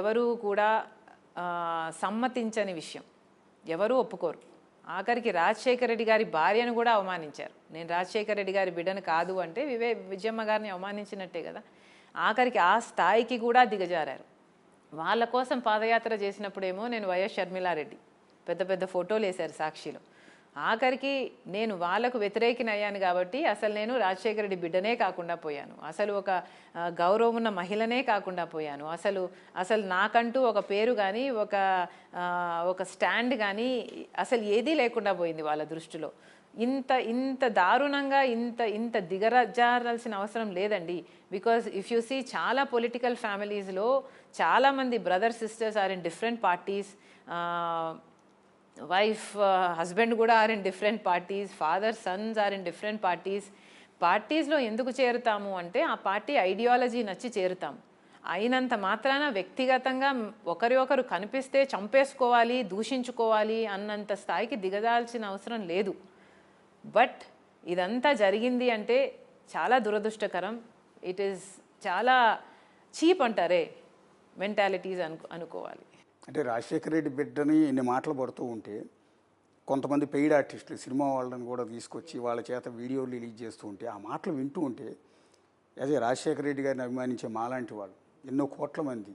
ఎవరు కూడా సమ్మతించని విషయం, ఎవరూ ఒప్పుకోరు. ఆఖరికి రాజశేఖర రెడ్డి గారి భార్యను కూడా అవమానించారు. నేను రాజశేఖర రెడ్డి గారి బిడ్డను కాదు అంటే విజయమ్మ గారిని అవమానించినట్టే కదా. ఆఖరికి ఆ స్థాయికి కూడా దిగజారారు. వాళ్ళ కోసం పాదయాత్ర చేసినప్పుడేమో నేను వైఎస్ షర్మిలారెడ్డి పెద్ద పెద్ద ఫోటోలు వేశారు సాక్షిలో. ఆఖరికి నేను వాళ్ళకు వ్యతిరేకిని అయ్యాను కాబట్టి అసలు నేను రాజశేఖర రెడ్డి బిడ్డనే కాకుండా పోయాను, అసలు ఒక గౌరవం ఉన్న మహిళనే కాకుండా పోయాను, అసలు నాకంటూ ఒక పేరు కానీ ఒక స్టాండ్ కానీ అసలు ఏదీ లేకుండా పోయింది వాళ్ళ దృష్టిలో. ఇంత దారుణంగా ఇంత దిగజారాల్సిన అవసరం లేదండి. బికాజ్ ఇఫ్ యూ సీ చాలా పొలిటికల్ ఫ్యామిలీస్లో చాలామంది brother sisters are in different parties, wife husband కూడా are in different parties, father sons are in different పార్టీస్లో ఎందుకు చేరుతాము అంటే ఆ పార్టీ ఐడియాలజీ నచ్చి చేరుతాము. అయినంత మాత్రాన వ్యక్తిగతంగా ఒకరు కనిపిస్తే చంపేసుకోవాలి, దూషించుకోవాలి అన్నంత స్థాయికి దిగజాల్సిన అవసరం లేదు. బట్ ఇదంతా జరిగింది అంటే చాలా దురదృష్టకరం. ఇట్ ఈస్ చాలా చీప్ అంటారే మెంటాలిటీస్ అనుకోవాలి. అంటే రాజశేఖర రెడ్డి బిడ్డని ఇన్ని మాటలు పడుతూ ఉంటే కొంతమంది పెయిడ్ ఆర్టిస్టులు సినిమా వాళ్ళని కూడా తీసుకొచ్చి వాళ్ళ చేత వీడియోలు రిలీజ్ చేస్తూ ఉంటే ఆ మాటలు వింటూ ఉంటే అదే రాజశేఖర రెడ్డి గారిని అభిమానించే మాలాంటి వాళ్ళు ఎన్నో కోట్ల మంది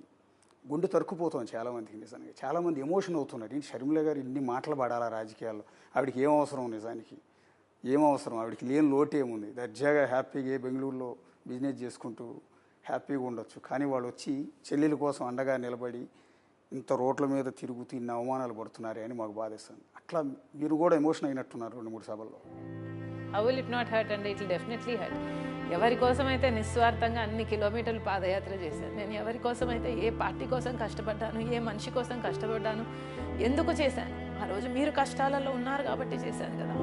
గుండె తరుక్కుపోతాం. చాలామందికి నిజానికి చాలామంది ఎమోషన్ అవుతున్నారు. ఏంటి షర్మిల గారు ఇన్ని మాటలు పడాలా రాజకీయాల్లో? ఆవిడకి ఏం అవసరం, నిజానికి ఏం అవసరం? ఆవిడకి లేని లోటు ఏముంది? దర్జాగా హ్యాపీగా బెంగళూరులో బిజినెస్ చేసుకుంటూ హ్యాపీగా ఉండొచ్చు. కానీ వాళ్ళు వచ్చి చెల్లెల కోసం అండగా నిలబడి ఇంత రోడ్ల మీద తిరుగుతూ ఇన్ని అవమానాలు పడుతున్నారే అని మాకు బాధేస్తుంది. అట్లా మీరు కూడా ఎమోషన్ అయినట్టున్నారు 2-3 సభల్లో. How will it not hurt అండి? It will definitely hurt. ఎవరి కోసం అయితే నిస్వార్థంగా అన్ని కిలోమీటర్లు పాదయాత్ర చేశాను, నేను ఎవరి కోసం అయితే ఏ పార్టీ కోసం కష్టపడ్డాను, ఏ మనిషి కోసం కష్టపడ్డాను, ఎందుకు చేశాను? ఆ రోజు మీరు కష్టాలలో ఉన్నారు కాబట్టి చేశాను కదా.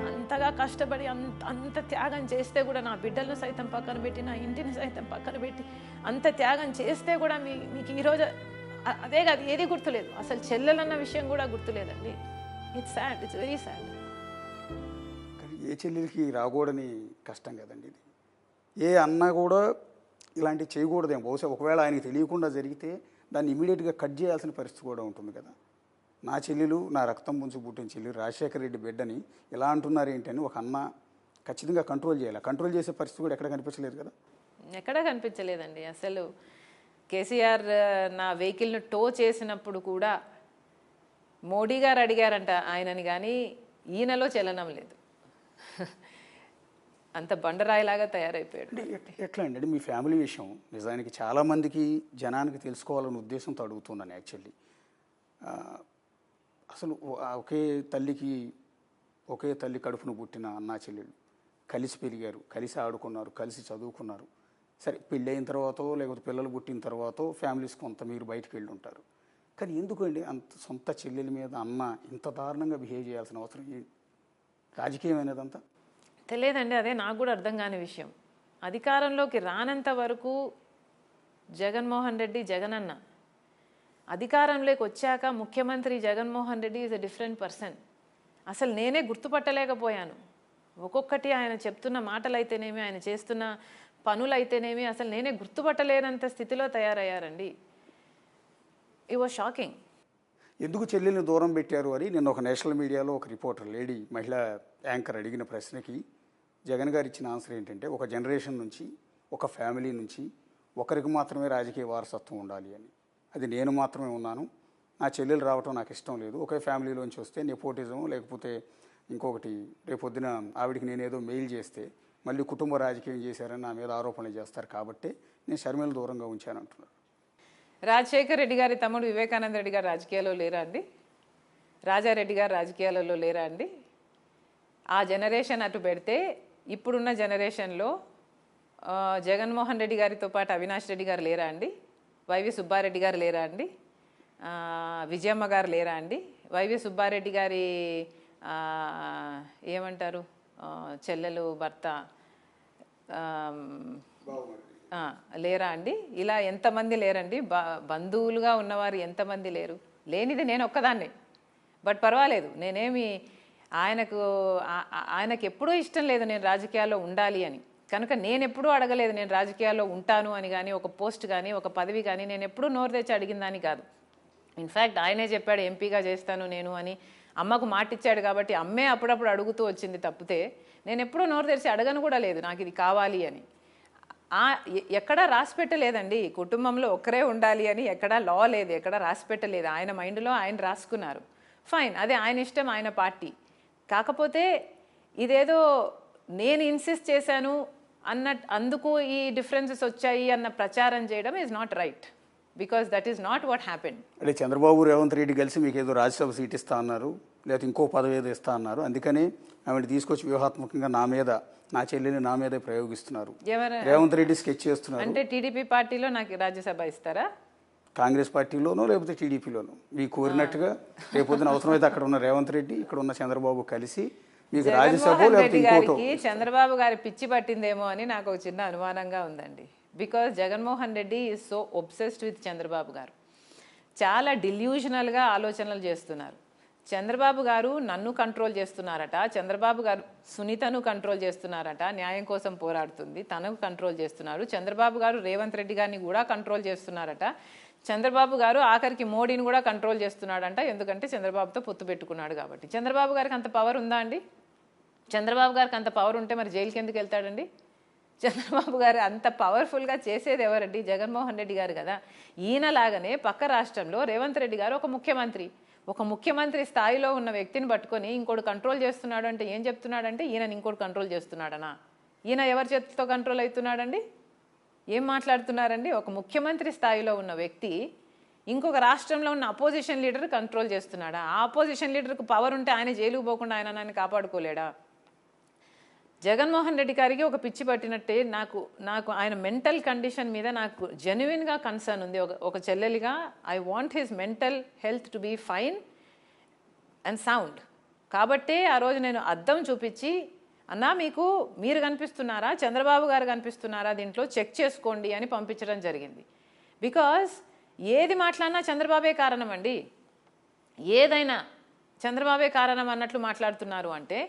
అంతగా కష్టపడి అంత త్యాగం చేస్తే కూడా, నా బిడ్డలను సైతం పక్కన పెట్టి, నా ఇంటిని సైతం పక్కన పెట్టి అంత త్యాగం చేస్తే కూడా మీకు ఈరోజు అదే కాదు, ఏది గుర్తులేదు. అసలు చెల్లెలన్న విషయం కూడా గుర్తులేదండి. It's sad, it's very sad. కానీ ఏ చెల్లెలకి రాకూడని కష్టం కదండి ఇది. ఏ అన్న కూడా ఇలాంటివి చేయకూడదేమో. బహుశా ఒకవేళ ఆయనకి తెలియకుండా జరిగితే దాన్ని ఇమీడియట్గా కట్ చేయాల్సిన పరిస్థితి కూడా ఉంటుంది కదా. నా చెల్లెలు, నా రక్తం ముంచు పుట్టిన చెల్లెలు రాజశేఖర రెడ్డి బిడ్డని ఎలా అంటున్నారు ఏంటని ఒక అన్న ఖచ్చితంగా కంట్రోల్ చేయాలి. కంట్రోల్ చేసే పరిస్థితి కూడా ఎక్కడ కనిపించలేదు కదా. ఎక్కడా కనిపించలేదండి. అసలు కేసీఆర్ నా వెహికల్ను టో చేసినప్పుడు కూడా మోడీ గారు అడిగారంట ఆయనని, కానీ ఈయనలో చలనం లేదు. అంత బండరాయిలాగా తయారైపోయాడు. ఎట్లా అండి మీ ఫ్యామిలీ విషయం? నిజానికి చాలామందికి జనానికి తెలుసుకోవాలనే ఉద్దేశంతో అడుగుతున్నాను యాక్చువల్లీ. అసలు ఒకే తల్లి కడుపును పుట్టిన అన్నా చెల్లెళ్ళు కలిసి పెరిగారు, కలిసి ఆడుకున్నారు, కలిసి చదువుకున్నారు. సరే పెళ్ళి అయిన తర్వాత లేకపోతే పిల్లలు పుట్టిన తర్వాత ఫ్యామిలీస్ కొంత మీరు బయటకు వెళ్ళి ఉంటారు. కానీ ఎందుకండి అంత సొంత చెల్లెల మీద అన్న ఇంత దారుణంగా బిహేవ్ చేయాల్సిన అవసరం ఏంటి? రాజకీయం అనేదంతా తెలియదండి. అదే నాకు కూడా అర్థం కాని విషయం. అధికారంలోకి రానంత వరకు జగన్మోహన్ రెడ్డి జగనన్న, అధికారంలోకి వచ్చాక ముఖ్యమంత్రి Jaganmohan Reddy is a different person. అసలు నేనే గుర్తుపట్టలేకపోయాను. ఒక్కొక్కటి ఆయన చెప్తున్న మాటలైతేనేమి, ఆయన చేస్తున్న పనులైతేనేమి అసలు నేనే గుర్తుపట్టలేనంత స్థితిలో తయారయ్యారండి. It was shocking. ఎందుకు చెల్లెల్ని దూరం పెట్టారు అని నిన్న ఒక నేషనల్ మీడియాలో ఒక రిపోర్టర్ లేడీ మహిళా యాంకర్ అడిగిన ప్రశ్నకి జగన్ గారు ఇచ్చిన ఆన్సర్ ఏంటంటే ఒక జనరేషన్ నుంచి ఒక ఫ్యామిలీ నుంచి ఒకరికి మాత్రమే రాజకీయ వారసత్వం ఉండాలి అని. అది నేను మాత్రమే ఉన్నాను, నా చెల్లెలు రావటం నాకు ఇష్టం లేదు. ఒకే ఫ్యామిలీలోంచి వస్తే నెపోటిజం లేకపోతే ఇంకొకటి రేపొద్దున ఆవిడికి నేనేదో మెయిల్ చేస్తే మళ్ళీ కుటుంబ రాజకీయం చేశారని నా మీద ఆరోపణలు చేస్తారు కాబట్టి నేను షర్మిలను దూరంగా ఉంచాను అంటున్నారు. రాజశేఖర్ రెడ్డి గారి తమ్ముడు వివేకానంద రెడ్డి గారు రాజకీయాల్లో లేరా అండి? రాజారెడ్డి గారు రాజకీయాలలో లేరా అండి? ఆ జనరేషన్ అటు పెడితే ఇప్పుడున్న జనరేషన్లో జగన్మోహన్ రెడ్డి గారితో పాటు అవినాష్ రెడ్డి గారు లేరా అండి? వైవి సుబ్బారెడ్డి గారు లేరా అండి? విజయమ్మ గారు లేరా అండి? వైవి సుబ్బారెడ్డి గారి ఏమంటారు చెల్లెలు భర్త లేరా అండి? ఇలా ఎంతమంది లేరండి? బంధువులుగా ఉన్నవారు ఎంతమంది లేరు? లేనిది నేను ఒక్కదాన్నే. బట్ పర్వాలేదు, నేనేమి ఆయనకు ఎప్పుడూ ఇష్టం లేదు నేను రాజకీయాల్లో ఉండాలి అని. కనుక నేను ఎప్పుడూ అడగలేదు నేను రాజకీయాల్లో ఉంటాను అని కానీ, ఒక పోస్ట్ కానీ, ఒక పదవి కానీ నేను ఎప్పుడూ నోరు తెచ్చి అడిగిందని కాదు. ఇన్ఫ్యాక్ట్ ఆయనే చెప్పాడు ఎంపీగా చేస్తాను నేను అని. అమ్మకు మాటిచ్చాడు కాబట్టి అమ్మే అప్పుడప్పుడు అడుగుతూ వచ్చింది తప్పితే నేను ఎప్పుడూ నోరు తెరిచి అడగను కూడా లేదు నాకు ఇది కావాలి అని. ఎక్కడా రాసి పెట్టలేదండి కుటుంబంలో ఒక్కరే ఉండాలి అని, ఎక్కడా లా లేదు, ఎక్కడా రాసి పెట్టలేదు. ఆయన మైండ్లో ఆయన రాసుకున్నారు, ఫైన్, అదే ఆయన ఇష్టం, ఆయన పార్టీ. కాకపోతే ఇదేదో నేను ఇన్సిస్ట్ చేశాను అందుకు ఈ డిఫరెన్సెస్ వచ్చాయి అన్న ప్రచారం చేయడం is not right, because that is not what happened. అంటే చంద్రబాబు రేవంత్ రెడ్డి కలిసి మీకు ఏదో రాజ్యసభ సీట్ ఇస్తా అన్నారు, లేకపోతే ఇంకో పదవి ఏదో ఇస్తా అన్నారు, అందుకని ఆమెను తీసుకొచ్చి వ్యూహాత్మకంగా నా చెల్లెని నా మీదే ప్రయోగిస్తున్నారు. రేవంత్ రెడ్డి స్కెచ్ చేస్తున్నారు. అంటే టీడీపీ పార్టీలో నాకు రాజ్యసభ ఇస్తారా? కాంగ్రెస్ పార్టీలోనో లేకపోతే టీడీపీలోనో మీకు కోరినట్టుగా రేపొద్దున అవసరమైతే అక్కడ ఉన్న రేవంత్ రెడ్డి ఇక్కడ ఉన్న చంద్రబాబు కలిసి మీకు రాజ్యసభ లేకపోతే ఇంకోటో. చంద్రబాబు గారి పిచ్చి పట్టిందేమో అని నాకు ఒక చిన్న అనుమానంగా ఉందండి. Because Jaganmohan Reddy is so obsessed with Chandrababu గారు. చాలా డిల్యూషనల్గా ఆలోచనలు చేస్తున్నారు. చంద్రబాబు గారు నన్ను కంట్రోల్ చేస్తున్నారట, చంద్రబాబు గారు సునీతను కంట్రోల్ చేస్తున్నారట, న్యాయం కోసం పోరాడుతుంది తనకు కంట్రోల్ చేస్తున్నారు. చంద్రబాబు గారు రేవంత్ రెడ్డి గారిని కూడా కంట్రోల్ చేస్తున్నారట. చంద్రబాబు గారు ఆఖరికి మోడీని కూడా కంట్రోల్ చేస్తున్నాడంట, ఎందుకంటే చంద్రబాబుతో పొత్తు పెట్టుకున్నాడు కాబట్టి. చంద్రబాబు గారికి అంత పవర్ ఉందా అండి? చంద్రబాబు గారికి అంత పవర్ ఉంటే మరి జైలుకి ఎందుకు వెళ్తాడండి? చంద్రబాబు గారు అంత పవర్ఫుల్గా చేసేది ఎవరండి? జగన్మోహన్ రెడ్డి గారు కదా. ఈయనలాగానే పక్క రాష్ట్రంలో రేవంత్ రెడ్డి గారు ఒక ముఖ్యమంత్రి స్థాయిలో ఉన్న వ్యక్తిని పట్టుకొని ఇంకోటి కంట్రోల్ చేస్తున్నాడు అంటే ఏం చెప్తున్నాడంటే ఈయన ఇంకోటి కంట్రోల్ చేస్తున్నాడనా? ఈయన ఎవరి చేతితో కంట్రోల్ అవుతున్నాడండి? ఏం మాట్లాడుతున్నారండి? ఒక ముఖ్యమంత్రి స్థాయిలో ఉన్న వ్యక్తి ఇంకొక రాష్ట్రంలో ఉన్న అపోజిషన్ లీడర్ కంట్రోల్ చేస్తున్నాడా? ఆ అపోజిషన్ లీడర్కు పవర్ ఉంటే ఆయన జైలుకు పోకుండా ఆయన కాపాడుకోలేడా? జగన్మోహన్ రెడ్డి గారికి ఒక పిచ్చి పట్టినట్టే నాకు ఆయన మెంటల్ కండిషన్ మీద నాకు జెన్యున్గా కన్సర్న్ ఉంది. ఒక చెల్లెలిగా I want his mental health to be fine and sound. కాబట్టే ఆ రోజు నేను అద్దం చూపించి అన్నా మీరు కనిపిస్తున్నారా, చంద్రబాబు గారు కనిపిస్తున్నారా, దీంట్లో చెక్ చేసుకోండి అని పంపించడం జరిగింది. బికాజ్ ఏది మాట్లాడినా చంద్రబాబే కారణం అండి. ఏదైనా చంద్రబాబే కారణం అన్నట్లు మాట్లాడుతున్నారు అంటే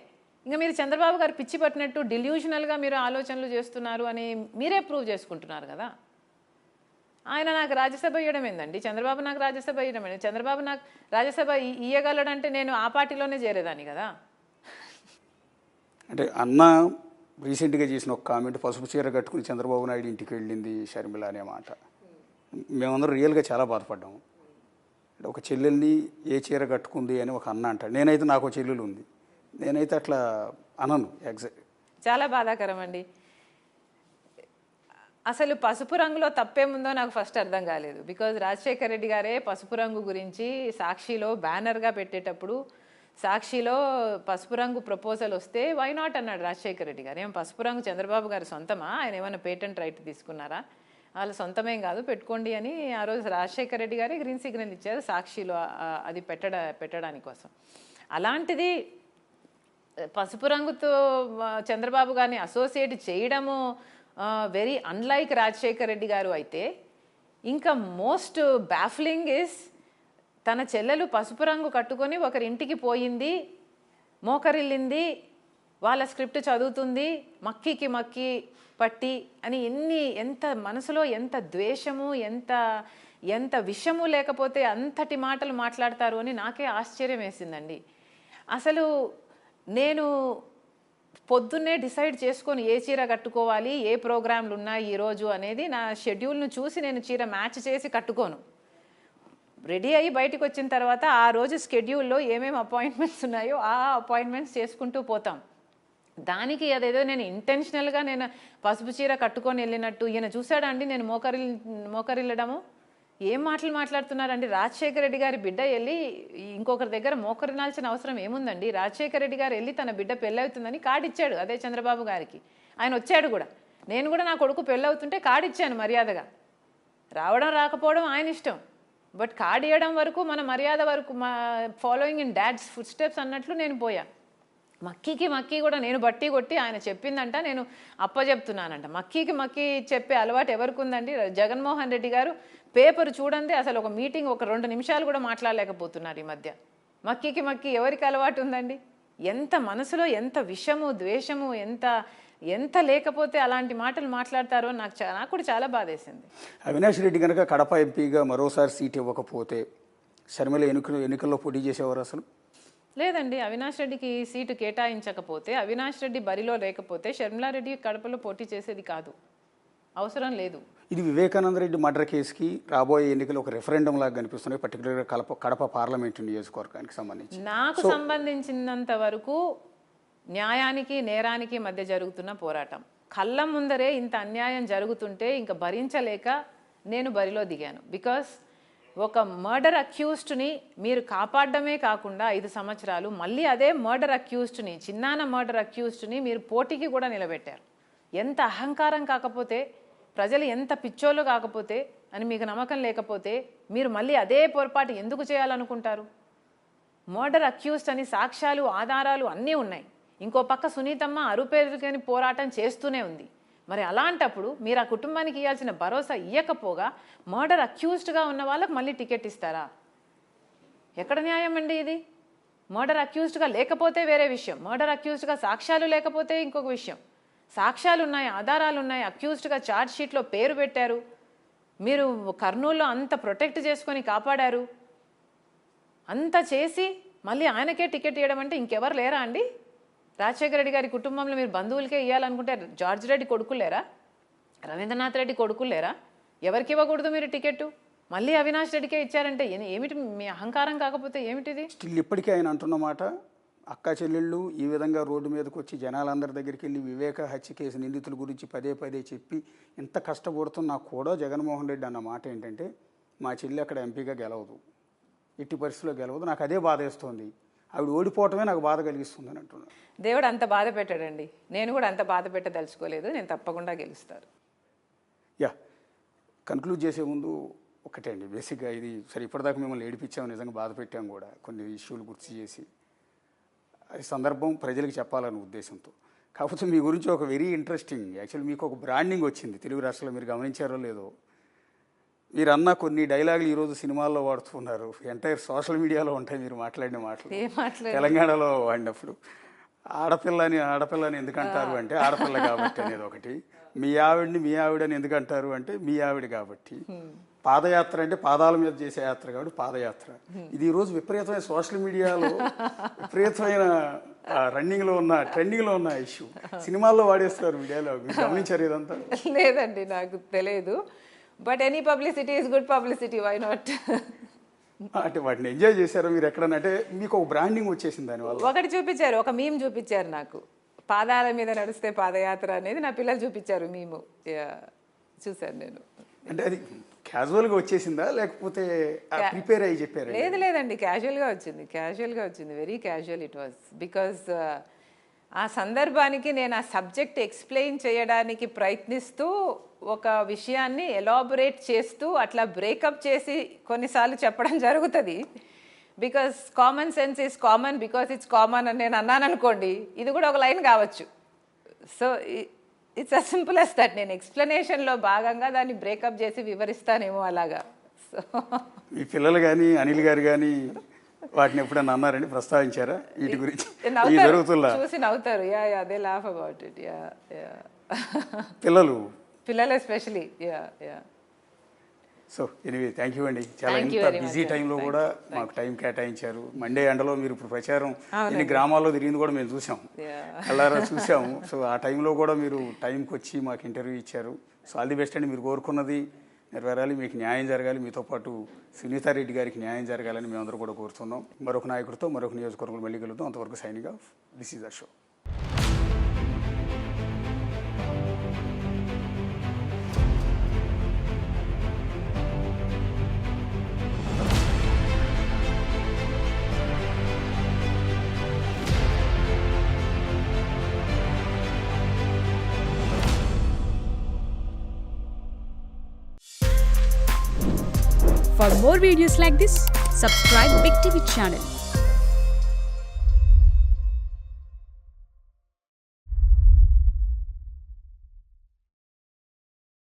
ఇంకా మీరు చంద్రబాబు గారు పిచ్చి పట్టినట్టు డిల్యూషనల్గా మీరు ఆలోచనలు చేస్తున్నారు అని మీరే ప్రూవ్ చేసుకుంటున్నారు కదా. ఆయన నాకు రాజ్యసభ ఇవ్వడం ఏందండి? చంద్రబాబు నాకు రాజ్యసభ ఇవ్వడం ఏంటి? చంద్రబాబు నాకు రాజ్యసభ ఇవ్వగలడంటే నేను ఆ పార్టీలోనే చేరేదాన్ని కదా. అంటే అన్న రీసెంట్గా చేసిన ఒక కామెంట్, పసుపు చీర కట్టుకుని చంద్రబాబు నాయుడు ఇంటికి వెళ్ళింది షర్మిల అనే మాట, మేమందరం రియల్గా చాలా బాధపడ్డాము. అంటే ఒక చెల్లెల్ని ఏ చీర కట్టుకుంది అని ఒక అన్న అంటాడు. నేనైతే నాకు చెల్లెలు ఉంది, నేనైతే అట్లా అనను. ఎగ్జాక్ట్ చాలా బాధాకరం అండి. అసలు పసుపు రంగులో తప్పేముందో నాకు ఫస్ట్ అర్థం కాలేదు. బికాజ్ రాజశేఖర్ రెడ్డి గారే పసుపు రంగు గురించి సాక్షిలో బ్యానర్గా పెట్టేటప్పుడు సాక్షిలో పసుపు రంగు ప్రపోజల్ వస్తే వై నాట్ అన్నాడు రాజశేఖర్ రెడ్డి గారు. ఏం పసుపు రంగు చంద్రబాబు గారు సొంతమా? ఆయన ఏమైనా పేటెంట్ రైట్ తీసుకున్నారా? వాళ్ళ సొంతమేం కాదు, పెట్టుకోండి అని ఆ రోజు రాజశేఖర్ రెడ్డి గారే గ్రీన్ సిగ్నల్ ఇచ్చారు సాక్షిలో అది పెట్టడానికి కోసం. అలాంటిది పసుపు రంగుతో చంద్రబాబు గారిని అసోసియేట్ చేయడము వెరీ అన్లైక్ రాజశేఖర్ రెడ్డి గారు. అయితే ఇంకా మోస్ట్ బ్యాఫ్లింగ్ ఇస్ తన చెల్లెలు పసుపు రంగు కట్టుకొని ఒకరింటికి పోయింది, మోకరిల్లింది, వాళ్ళ స్క్రిప్ట్ చదువుతుంది, మక్కి పట్టి అని ఎంత మనసులో ఎంత ద్వేషము, ఎంత విషము లేకపోతే అంతటి మాటలు మాట్లాడతారు అని నాకే ఆశ్చర్యం వేసిందండి. అసలు నేను పొద్దున్నే డిసైడ్ చేసుకొని ఏ చీర కట్టుకోవాలి, ఏ ప్రోగ్రాంలు ఉన్నాయి ఈరోజు అనేది నా షెడ్యూల్ను చూసి నేను చీర మ్యాచ్ చేసి కట్టుకోను. రెడీ అయ్యి బయటకు వచ్చిన తర్వాత ఆ రోజు స్కెడ్యూల్లో ఏమేమి అపాయింట్మెంట్స్ ఉన్నాయో ఆ అపాయింట్మెంట్స్ చేసుకుంటూ పోతాం. దానికి అదేదో నేను ఇంటెన్షనల్గా నేను పసుపు చీర కట్టుకొని వెళ్ళినట్టు ఈయన చూశాడా అండి నేను మోకరిల్లడము? ఏం మాటలు మాట్లాడుతున్నారండి? రాజశేఖర రెడ్డి గారి బిడ్డ వెళ్ళి ఇంకొకరి దగ్గర మోకరినాల్సిన అవసరం ఏముందండి? రాజశేఖర రెడ్డి గారు వెళ్ళి తన బిడ్డ పెళ్ళవుతుందని కార్డు ఇచ్చాడు, అదే చంద్రబాబు గారికి. ఆయన వచ్చాడు కూడా. నేను కూడా నా కొడుకు పెళ్ళవుతుంటే కార్డు ఇచ్చాను మర్యాదగా. రావడం రాకపోవడం ఆయన ఇష్టం, బట్ కార్డు ఇవ్వడం వరకు మన మర్యాద వరకు, మా following in dad's footsteps అన్నట్లు నేను పోయా. మక్కీ కూడా నేను బట్టి కొట్టి ఆయన చెప్పిందంట నేను అప్పచెప్తున్నానంట. మక్కీ చెప్పే అలవాటు ఎవరికి ఉందండి? జగన్మోహన్ రెడ్డి గారు పేపర్ చూడండి అసలు ఒక మీటింగ్ ఒక 2 నిమిషాలు కూడా మాట్లాడలేకపోతున్నారు ఈ మధ్య. మక్కీ ఎవరికి అలవాటు ఉందండి? ఎంత మనసులో ఎంత విషము ద్వేషము ఎంత లేకపోతే అలాంటి మాటలు మాట్లాడతారో నాకు కూడా చాలా బాధేసింది. అవినాష్ రెడ్డి కనుక కడప ఎంపీగా మరోసారి సీట్ ఇవ్వకపోతే శర్మిల ఎన్నికల్లో పోటీ చేసేవారు అసలు? లేదండి, అవినాష్ రెడ్డికి సీటు కేటాయించకపోతే, అవినాష్ రెడ్డి బరిలో లేకపోతే షర్మిలారెడ్డి కడపలో పోటీ చేసేది కాదు, అవసరం లేదు. ఇది వివేకానంద రెడ్డి మర్డర్ కేసుకి రాబోయే ఎన్నికలు ఒక రెఫరెండం లాగా కనిపిస్తున్నాయి, పర్టికులర్గా కడప పార్లమెంటు నియోజకవర్గానికి సంబంధించి. నాకు సంబంధించినంత వరకు న్యాయానికి నేరానికి మధ్య జరుగుతున్న పోరాటం. కళ్ళ ముందరే ఇంత అన్యాయం జరుగుతుంటే ఇంకా భరించలేక నేను బరిలో దిగాను. బికాస్ ఒక మర్డర్ అక్యూజ్డ్ని మీరు కాపాడడమే కాకుండా 5 సంవత్సరాలు మళ్ళీ అదే మర్డర్ అక్యూజ్డ్ని, చిన్నాన మర్డర్ అక్యూజ్డ్ని మీరు పోటీకి కూడా నిలబెట్టారు. ఎంత అహంకారం కాకపోతే, ప్రజలు ఎంత పిచ్చోళ్ళు కాకపోతే అని మీకు నమ్మకం లేకపోతే మీరు మళ్ళీ అదే పొరపాటు ఎందుకు చేయాలనుకుంటారు? మర్డర్ అక్యూజ్డ్ అని సాక్ష్యాలు ఆధారాలు అన్నీ ఉన్నాయి. ఇంకో పక్క సునీతమ్మ అరుపేరుకని పోరాటం చేస్తూనే ఉంది. మరి అలాంటప్పుడు మీరు ఆ కుటుంబానికి ఇవ్వాల్సిన భరోసా ఇవ్వకపోగా మర్డర్ అక్యూజ్డ్గా ఉన్న వాళ్ళకు మళ్ళీ టికెట్ ఇస్తారా? ఎక్కడ న్యాయం అండి ఇది? మర్డర్ అక్యూజ్డ్గా లేకపోతే వేరే విషయం, మర్డర్ అక్యూజ్డ్గా సాక్ష్యాలు లేకపోతే ఇంకొక విషయం. సాక్ష్యాలు ఉన్నాయి, ఆధారాలు ఉన్నాయి, అక్యూజ్డ్గా ఛార్జ్ షీట్లో పేరు పెట్టారు, మీరు కర్నూలులో అంత ప్రొటెక్ట్ చేసుకొని కాపాడారు, అంత చేసి మళ్ళీ ఆయనకే టికెట్ ఇవ్వడం అంటే ఇంకెవరు లేరా అండి? రాజశేఖర రెడ్డి గారి కుటుంబంలో మీరు బంధువులకే ఇవ్వాలనుకుంటే జార్జ్ రెడ్డి కొడుకులు లేరా? రవీంద్రనాథ్ రెడ్డి కొడుకులు లేరా? ఎవరికి ఇవ్వకూడదు మీరు టికెట్టు? మళ్ళీ అవినాష్ రెడ్డికే ఇచ్చారంటే ఏమిటి మీ అహంకారం? కాకపోతే ఏమిటిది? స్టిల్ ఇప్పటికీ ఆయన అంటున్నమాట, అక్క చెల్లెళ్ళు ఈ విధంగా రోడ్డు మీదకి వచ్చి జనాలందరి దగ్గరికి వెళ్ళి వివేక హత్య కేసు నిందితుల గురించి పదే చెప్పి ఇంత కష్టపడుతున్నా కూడా జగన్మోహన్ రెడ్డి అన్న మాట ఏంటంటే, మా చెల్లి అక్కడ ఎంపీగా గెలవదు, ఎట్టి పరిస్థితిలో గెలవదు, నాకు అదే బాధ వేస్తుంది, ఆవిడ ఓడిపోవటమే నాకు బాధ కలిగిస్తుంది అని అంటున్నాను. దేవుడు అంత బాధ పెట్టాడండి, నేను కూడా అంత బాధ పెట్టదలుచుకోలేదు, నేను తప్పకుండా గెలుస్తాను. కన్క్లూడ్ చేసే ముందు ఒకటే అండి, బేసిక్గా ఇది సరే ఇప్పటిదాకా మిమ్మల్ని ఏడిపించాము, నిజంగా బాధ పెట్టాము కూడా, కొన్ని ఇష్యూలు గుర్తు చేసి అది సందర్భం ప్రజలకు చెప్పాలనే ఉద్దేశంతో. కాకపోతే మీ గురించి ఒక వెరీ ఇంట్రెస్టింగ్, యాక్చువల్లీ మీకు ఒక బ్రాండింగ్ వచ్చింది తెలుగు రాష్ట్రాల్లో, మీరు గమనించారో లేదో. మీరు అన్న కొన్ని డైలాగులు ఈరోజు సినిమాల్లో వాడుతున్నారు, ఎంటైర్ సోషల్ మీడియాలో ఉంటాయి మీరు మాట్లాడిన మాటలు. తెలంగాణలో వాడినప్పుడు ఆడపిల్లని ఎందుకంటారు అంటే ఆడపిల్ల కాబట్టి అనేది ఒకటి, మీ ఆవిడని ఎందుకంటారు అంటే మీ ఆవిడ కాబట్టి, పాదయాత్ర అంటే పాదాల మీద చేసే యాత్ర కాబట్టి పాదయాత్ర. ఇది ఈరోజు విపరీతమైన సోషల్ మీడియాలో విపరీతమైన ట్రెండింగ్లో ఉన్న ఇష్యూ, సినిమాల్లో వాడేస్తారు మీడియాలో. మీరు గమనించారు ఇదంతా? లేదండి, నాకు తెలియదు. But any publicity is good publicity, why not? అంటే వాటిని ఎంజాయ్ చేశారు మీరు ఎక్కడన్నా? అంటే మీకు ఒక బ్రాండింగ్ వచ్చేసింది దానివల్ల. ఒకటి చూపించారు, ఒక మీమ్ చూపించారు నాకు, పాదాల మీద నడిస్తే పాదయాత్ర అనేది నా పిల్లలు చూపించారు మీము, చూశాను నేను. అంటే అది క్యాజువల్గా వచ్చేసిందా లేకపోతే ప్రిపేర్ అయ్యి చెప్పారు? లేదండి, క్యాజువల్గా వచ్చింది, very casual it was. Because ఆ సందర్భానికి నేను ఆ సబ్జెక్ట్ ఎక్స్ప్లెయిన్ చేయడానికి ప్రయత్నిస్తూ ఒక విషయాన్ని ఎలాబొరేట్ చేస్తూ అట్లా బ్రేకప్ చేసి కొన్నిసార్లు చెప్పడం జరుగుతుంది. Because common sense is common because it's common అని నేను అన్నాను అనుకోండి, ఇది కూడా ఒక లైన్ కావచ్చు. So it's as simple as that. నేను ఎక్స్ప్లెనేషన్లో భాగంగా దాన్ని బ్రేకప్ చేసి వివరిస్తానేమో అలాగా. సో మీ పిల్లలు కానీ అనిల్ గారు కానీ వాటిని ఎప్పుడైనా అన్నారండి, ప్రస్తావించారా వీటి గురించి? చూసి నవ్వుతారు, దే లాఫ్ అబౌట్ ఇట్. పిల్లలు especially so anyway thank you అండి. చాలా Thank you ఇంత very బిజీ much. టైంలో కూడా మాకు టైం కేటాయించారు. మండే ఎండలో మీరు ఇప్పుడు ప్రచారం ఎన్ని గ్రామాల్లో తిరిగింది కూడా మేము చూసాం, కళ్ళారా చూసాము. సో ఆ టైంలో కూడా మీరు టైంకి వచ్చి మాకు ఇంటర్వ్యూ ఇచ్చారు. సో ఆల్ ది బెస్ట్ అండి. మీరు కోరుకున్నది నెరవేరాలి, మీకు న్యాయం జరగాలి, మీతో పాటు సునీతారెడ్డి గారికి న్యాయం జరగాలని మేమందరూ కూడా కోరుతున్నాం. మరొక నాయకుడితో మరొక నియోజకవర్గంలో మళ్ళీ కలుద్దాం. అంతవరకు signing off. This is the show. For more videos like this, subscribe Big TV channel.